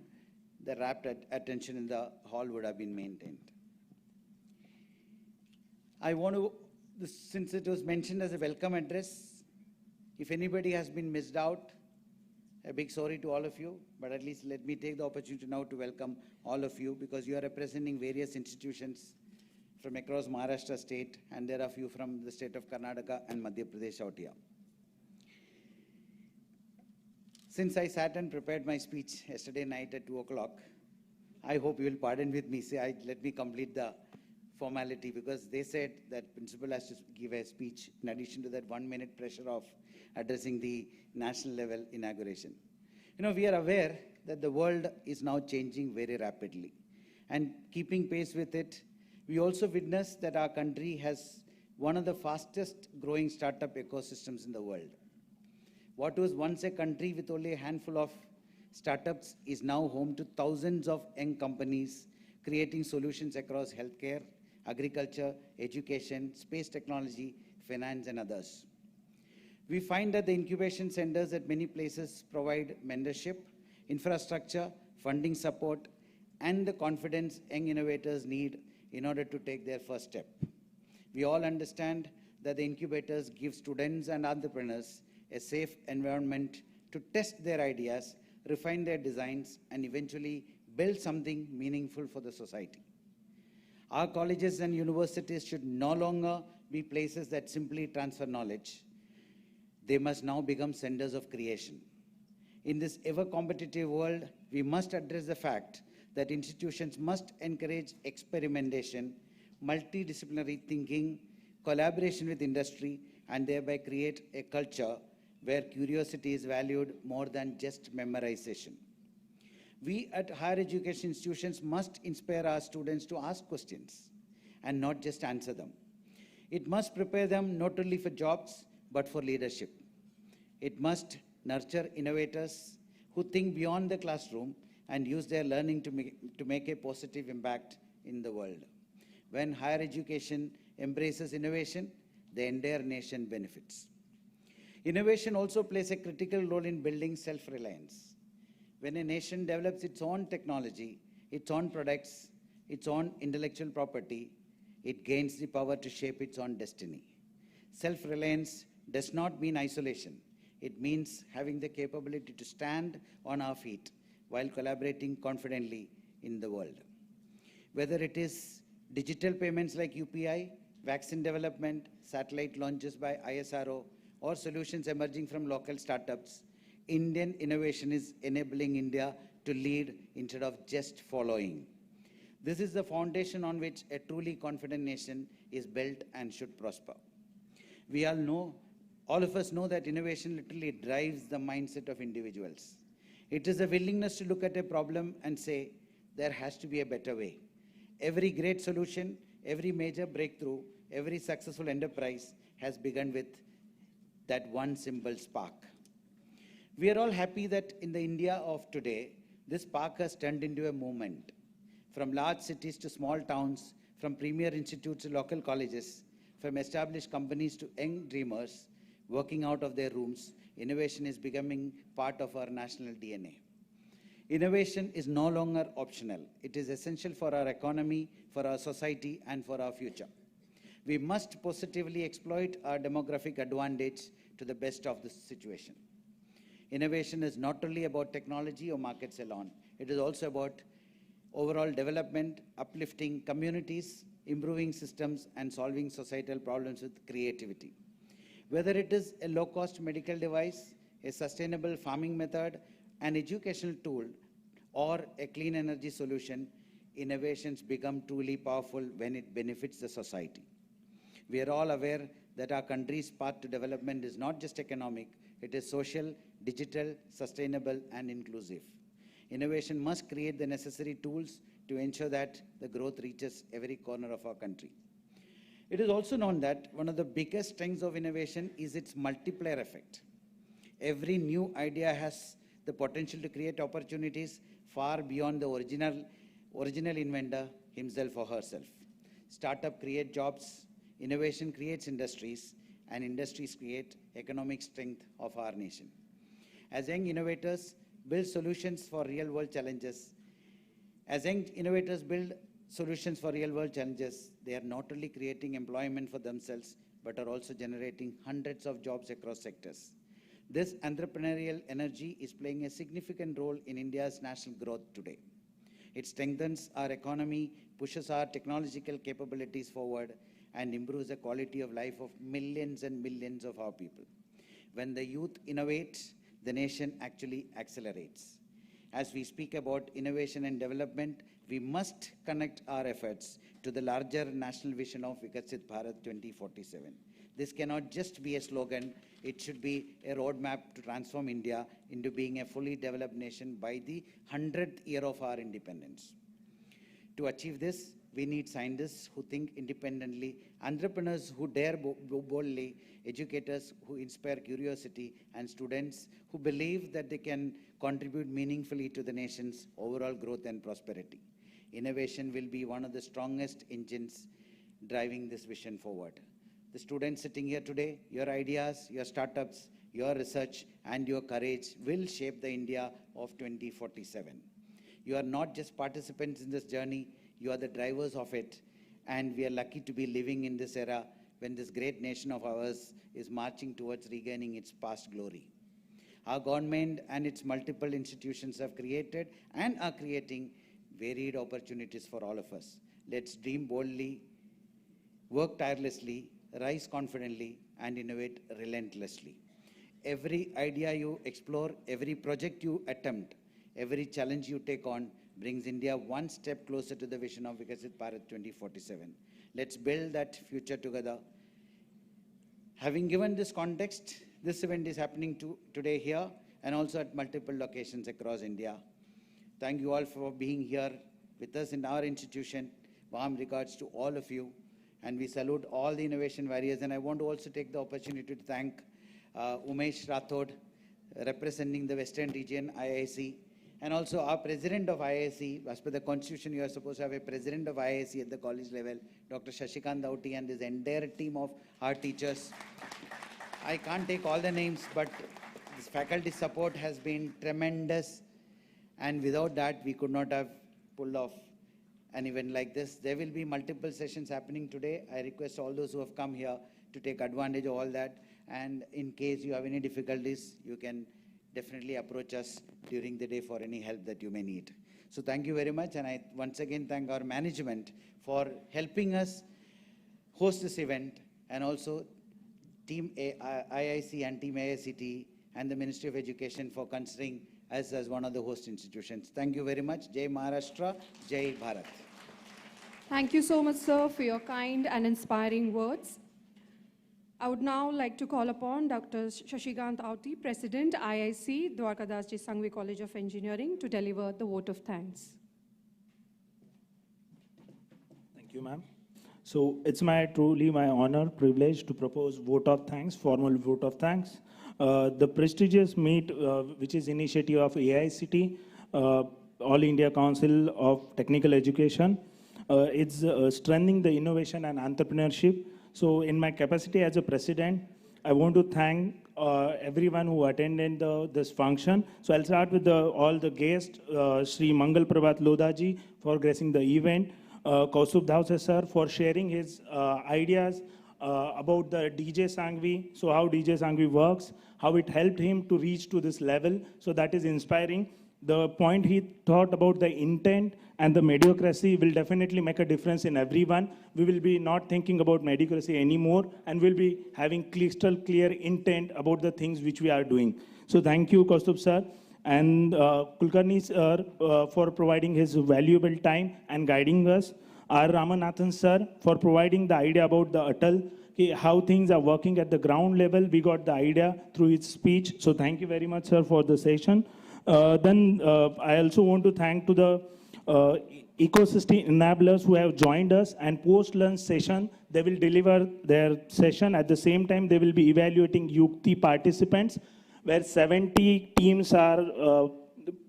the rapt attention in the hall would have been maintained. I want to, since it was mentioned as a welcome address, if anybody has been missed out, a big sorry to all of you, but at least let me take the opportunity now to welcome all of you, because you are representing various institutions from across Maharashtra state, and there are a few from the state of Karnataka and Madhya Pradesh out here. Since I sat and prepared my speech yesterday night at 2 o'clock, I hope you will pardon with me. Let me complete the formality, because they said that principal has to give a speech in addition to that 1 minute pressure of addressing the national level inauguration. You know, we are aware that the world is now changing very rapidly, and keeping pace with it, we also witness that our country has one of the fastest growing startup ecosystems in the world. What was once a country with only a handful of startups is now home to thousands of young companies creating solutions across healthcare, agriculture, education, space technology, finance, and others. We find that the incubation centers at many places provide mentorship, infrastructure, funding support, and the confidence young innovators need in order to take their first step. We all understand that the incubators give students and entrepreneurs a safe environment to test their ideas, refine their designs, and eventually build something meaningful for the society. Our colleges and universities should no longer be places that simply transfer knowledge. They must now become centers of creation. In this ever-competitive world, we must address the fact that institutions must encourage experimentation, multidisciplinary thinking, collaboration with industry, and thereby create a culture where curiosity is valued more than just memorization. We at higher education institutions must inspire our students to ask questions and not just answer them. It must prepare them not only for jobs, but for leadership. It must nurture innovators who think beyond the classroom and use their learning to make a positive impact in the world. When higher education embraces innovation, the entire nation benefits. Innovation also plays a critical role in building self-reliance. When a nation develops its own technology, its own products, its own intellectual property, it gains the power to shape its own destiny. Self-reliance does not mean isolation. It means having the capability to stand on our feet while collaborating confidently in the world. Whether it is digital payments like UPI, vaccine development, satellite launches by ISRO, or solutions emerging from local startups, Indian innovation is enabling India to lead instead of just following. This is the foundation on which a truly confident nation is built and should prosper. We all know, all of us know that innovation literally drives the mindset of individuals. It is a willingness to look at a problem and say, there has to be a better way. Every great solution, every major breakthrough, every successful enterprise has begun with that one simple spark. We are all happy that in the India of today, this spark has turned into a movement. From large cities to small towns, from premier institutes to local colleges, from established companies to young dreamers working out of their rooms, innovation is becoming part of our national DNA. Innovation is no longer optional. It is essential for our economy, for our society, and for our future. We must positively exploit our demographic advantage to the best of the situation. Innovation is not only about technology or markets alone. It is also about overall development, uplifting communities, improving systems, and solving societal problems with creativity. Whether it is a low-cost medical device, a sustainable farming method, an educational tool, or a clean energy solution, innovations become truly powerful when it benefits the society. We are all aware that our country's path to development is not just economic, it is social, digital, sustainable, and inclusive. Innovation must create the necessary tools to ensure that the growth reaches every corner of our country. It is also known that one of the biggest strengths of innovation is its multiplier effect. Every new idea has the potential to create opportunities far beyond the original inventor himself or herself. Startup create jobs, innovation creates industries, and industries create economic strength of our nation. As young innovators build solutions for real-world challenges, they are not only creating employment for themselves, but are also generating hundreds of jobs across sectors. This entrepreneurial energy is playing a significant role in India's national growth today. It strengthens our economy, pushes our technological capabilities forward, and improves the quality of life of millions and millions of our people. When the youth innovate, the nation actually accelerates. As we speak about innovation and development, we must connect our efforts to the larger national vision of Viksit Bharat 2047. This cannot just be a slogan, it should be a roadmap to transform India into being a fully developed nation by the 100th year of our independence. To achieve this, we need scientists who think independently, entrepreneurs who dare boldly, educators who inspire curiosity, and students who believe that they can contribute meaningfully to the nation's overall growth and prosperity. Innovation will be one of the strongest engines driving this vision forward. The students sitting here today, your ideas, your startups, your research, and your courage will shape the India of 2047. You are not just participants in this journey, you are the drivers of it, and we are lucky to be living in this era when this great nation of ours is marching towards regaining its past glory. Our government and its multiple institutions have created and are creating varied opportunities for all of us. Let's dream boldly, work tirelessly, rise confidently, and innovate relentlessly. Every idea you explore, every project you attempt, every challenge you take on brings India one step closer to the vision of Viksit Bharat 2047. Let's build that future together. Having given this context, this event is happening today here and also at multiple locations across India. Thank you all for being here with us in our institution. Warm regards to all of you. And we salute all the innovation warriors. And I want to also take the opportunity to thank Umesh Rathod, representing the Western Region IIC, and also our president of IIC. As per the constitution, you are supposed to have a president of IIC at the college level, Dr. Shashikant Dauti, and his entire team of our teachers. I can't take all the names, but this faculty support has been tremendous. And without that, we could not have pulled off an event like this. There will be multiple sessions happening today. I request all those who have come here to take advantage of all that. And in case you have any difficulties, you can definitely approach us during the day for any help that you may need. So thank you very much. And I once again thank our management for helping us host this event, and also Team IIC and Team AICT and the Ministry of Education for considering us as one of the host institutions. Thank you very much. Jai Maharashtra, Jai Bharat. Thank you so much, sir, for your kind and inspiring words. I would now like to call upon Dr. Shashikant Dauti, President, IIC, Dwarkadas Ji Sanghvi College of Engineering, to deliver the vote of thanks. Thank you, ma'am. So it's truly my honor, privilege to propose vote of thanks, formal vote of thanks. The prestigious meet, which is initiative of AICT, All India Council of Technical Education, it's strengthening the innovation and entrepreneurship. So in my capacity as a president, I want to thank everyone who attended this function. So I'll start with all the guests, Sri Mangal Prabhat Lodha ji for gracing the event, Kaustubh Dhawse sir for sharing his ideas about the DJ Sanghvi, so how DJ Sanghvi works, how it helped him to reach to this level. So that is inspiring. The point he thought about the intent and the mediocrity will definitely make a difference in everyone. We will be not thinking about mediocrity anymore, and we'll be having crystal clear intent about the things which we are doing. So thank you, Kaustubh sir, and Kulkarni sir for providing his valuable time and guiding us. R. Ramanathan sir for providing the idea about the Atal, how things are working at the ground level. We got the idea through his speech. So thank you very much, sir, for the session. I also want to thank to the ecosystem enablers who have joined us, and post-lunch session, they will deliver their session. At the same time, they will be evaluating Yukti participants, where 70 teams are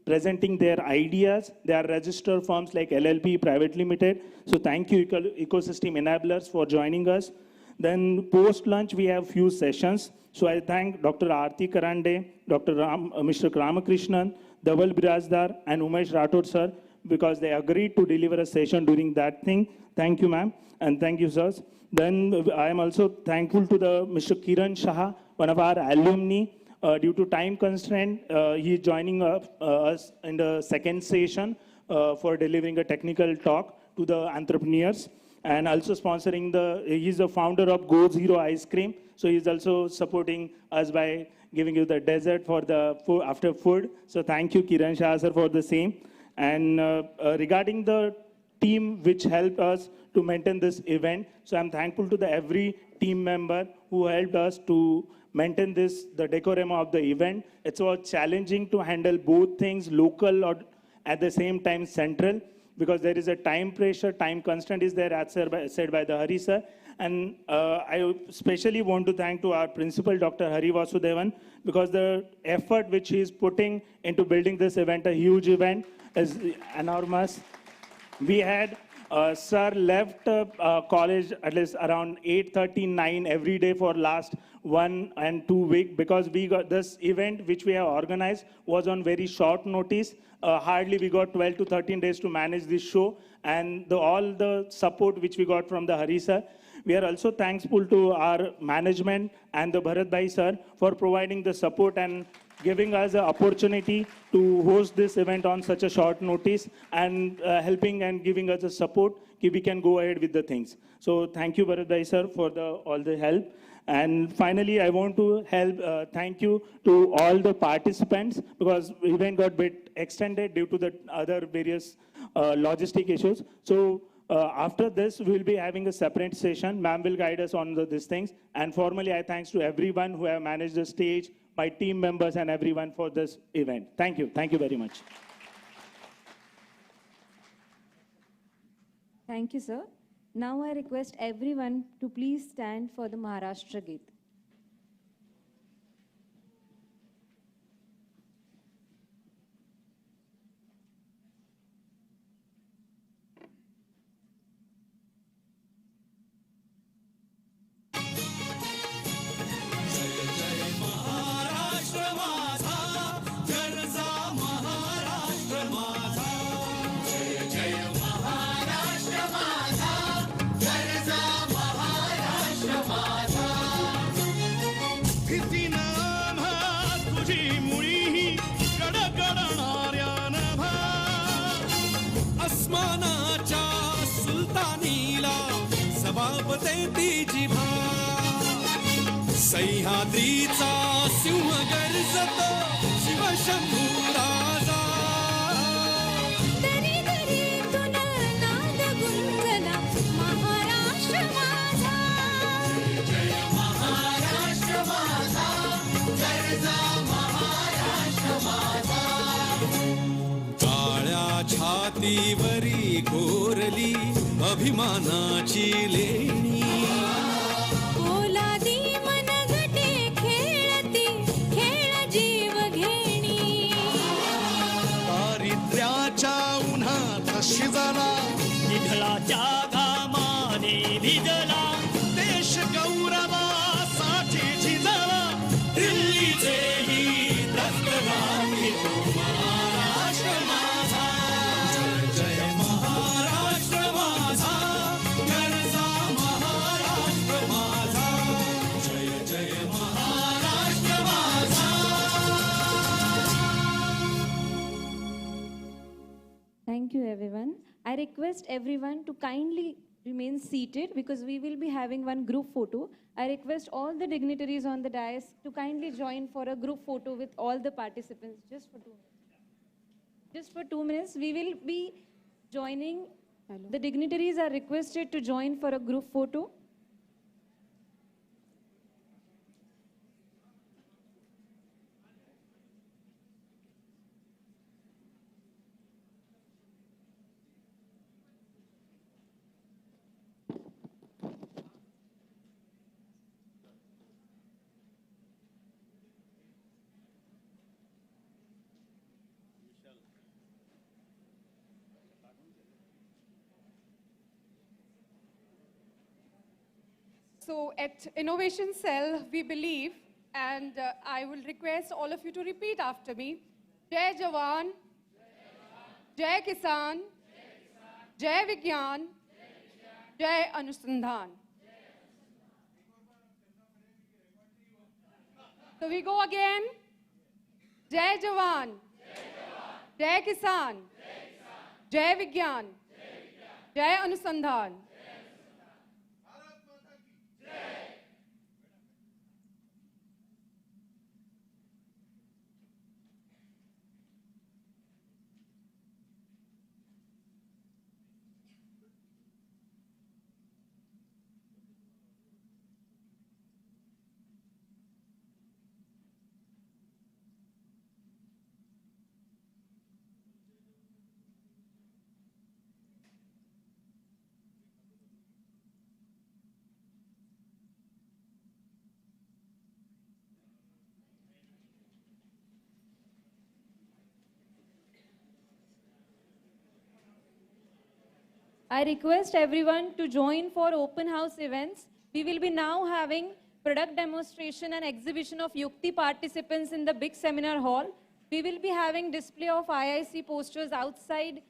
presenting their ideas. They are registered firms like LLP Private Limited. So thank you, ecosystem enablers, for joining us. Then post-lunch, we have few sessions. So I thank Dr. Aarti Karande, Mr. Ramakrishnan, Dhaval Birazdar, and Umesh Rathod, sir, because they agreed to deliver a session during that thing. Thank you, ma'am, and thank you, sirs. Then I am also thankful to the Mr. Kiran Shah, one of our alumni. Due to time constraint, he is joining us in the second session for delivering a technical talk to the entrepreneurs, and also sponsoring he's the founder of Go Zero Ice Cream. So he's also supporting us by giving you the dessert for the after food. So thank you, Kiran Shah, sir, for the same. And regarding the team which helped us to maintain this event, so I'm thankful to every team member who helped us to maintain the decorum of the event. It was challenging to handle both things, local or at the same time central, because there is a time pressure, time constraint is there, as said by the Hari sir. And I especially want to thank to our principal, Dr. Hari Vasudevan, because the effort which he is putting into building this event, a huge event, is enormous. We had sir left college at least around 8:39 every day for last 1 and 2 weeks, because we got this event which we have organized was on very short notice. Hardly we got 12 to 13 days to manage this show, and all the support which we got from the Hari sir. We are also thankful to our management and the Bharat Bhai sir for providing the support and giving us the opportunity to host this event on such a short notice, and helping and giving us the support that we can go ahead with the things. So thank you, Bharat Bhai sir, for all the help. And finally, I want to thank you to all the participants, because event got a bit extended due to the other various logistic issues. So after this, we'll be having a separate session. Ma'am will guide us on these things. And formally, I thanks to everyone who have managed the stage, my team members and everyone for this event. Thank you. Thank you very much. Thank you, sir. Now I request everyone to please stand for the Maharashtra Geet. सह्याद्रीचा Singh गर्जतो Shivshambhu राजा दरी दरी तुला नाद गुंजला महाराष्ट्र माझा जय महाराष्ट्र माझा गर्जा महाराष्ट्र माझा काळ्या छातीवरी कोरली अभिमानाची लेणी शिजला विठ्ठलाच्या घामाने भिजला देश गौरवासाठी झिजला दिल्लीचे ही दस्तगामी महाराष्ट्र माझा जय जय महाराष्ट्र माझा गर्जा महाराष्ट्र माझा जय जय महाराष्ट्र माझा Thank you, everyone. I request everyone to kindly remain seated because we will be having one group photo. I request all the dignitaries on the dais to kindly join for a group photo with all the participants just for 2 minutes. Just for 2 minutes, we will be joining. The dignitaries are requested to join for a group photo. So at Innovation Cell, we believe, and I will request all of you to repeat after me, Jai Jawan, Jai Kisan, Jai Vigyan, Jai Anusandhan. So we go again. Jai Jawan, Jai Kisan, Jai Vigyan, Jai Anusandhan. I request everyone to join for open house events. We will be now having product demonstration and exhibition of Yukti participants in the big seminar hall. We will be having display of IIC posters outside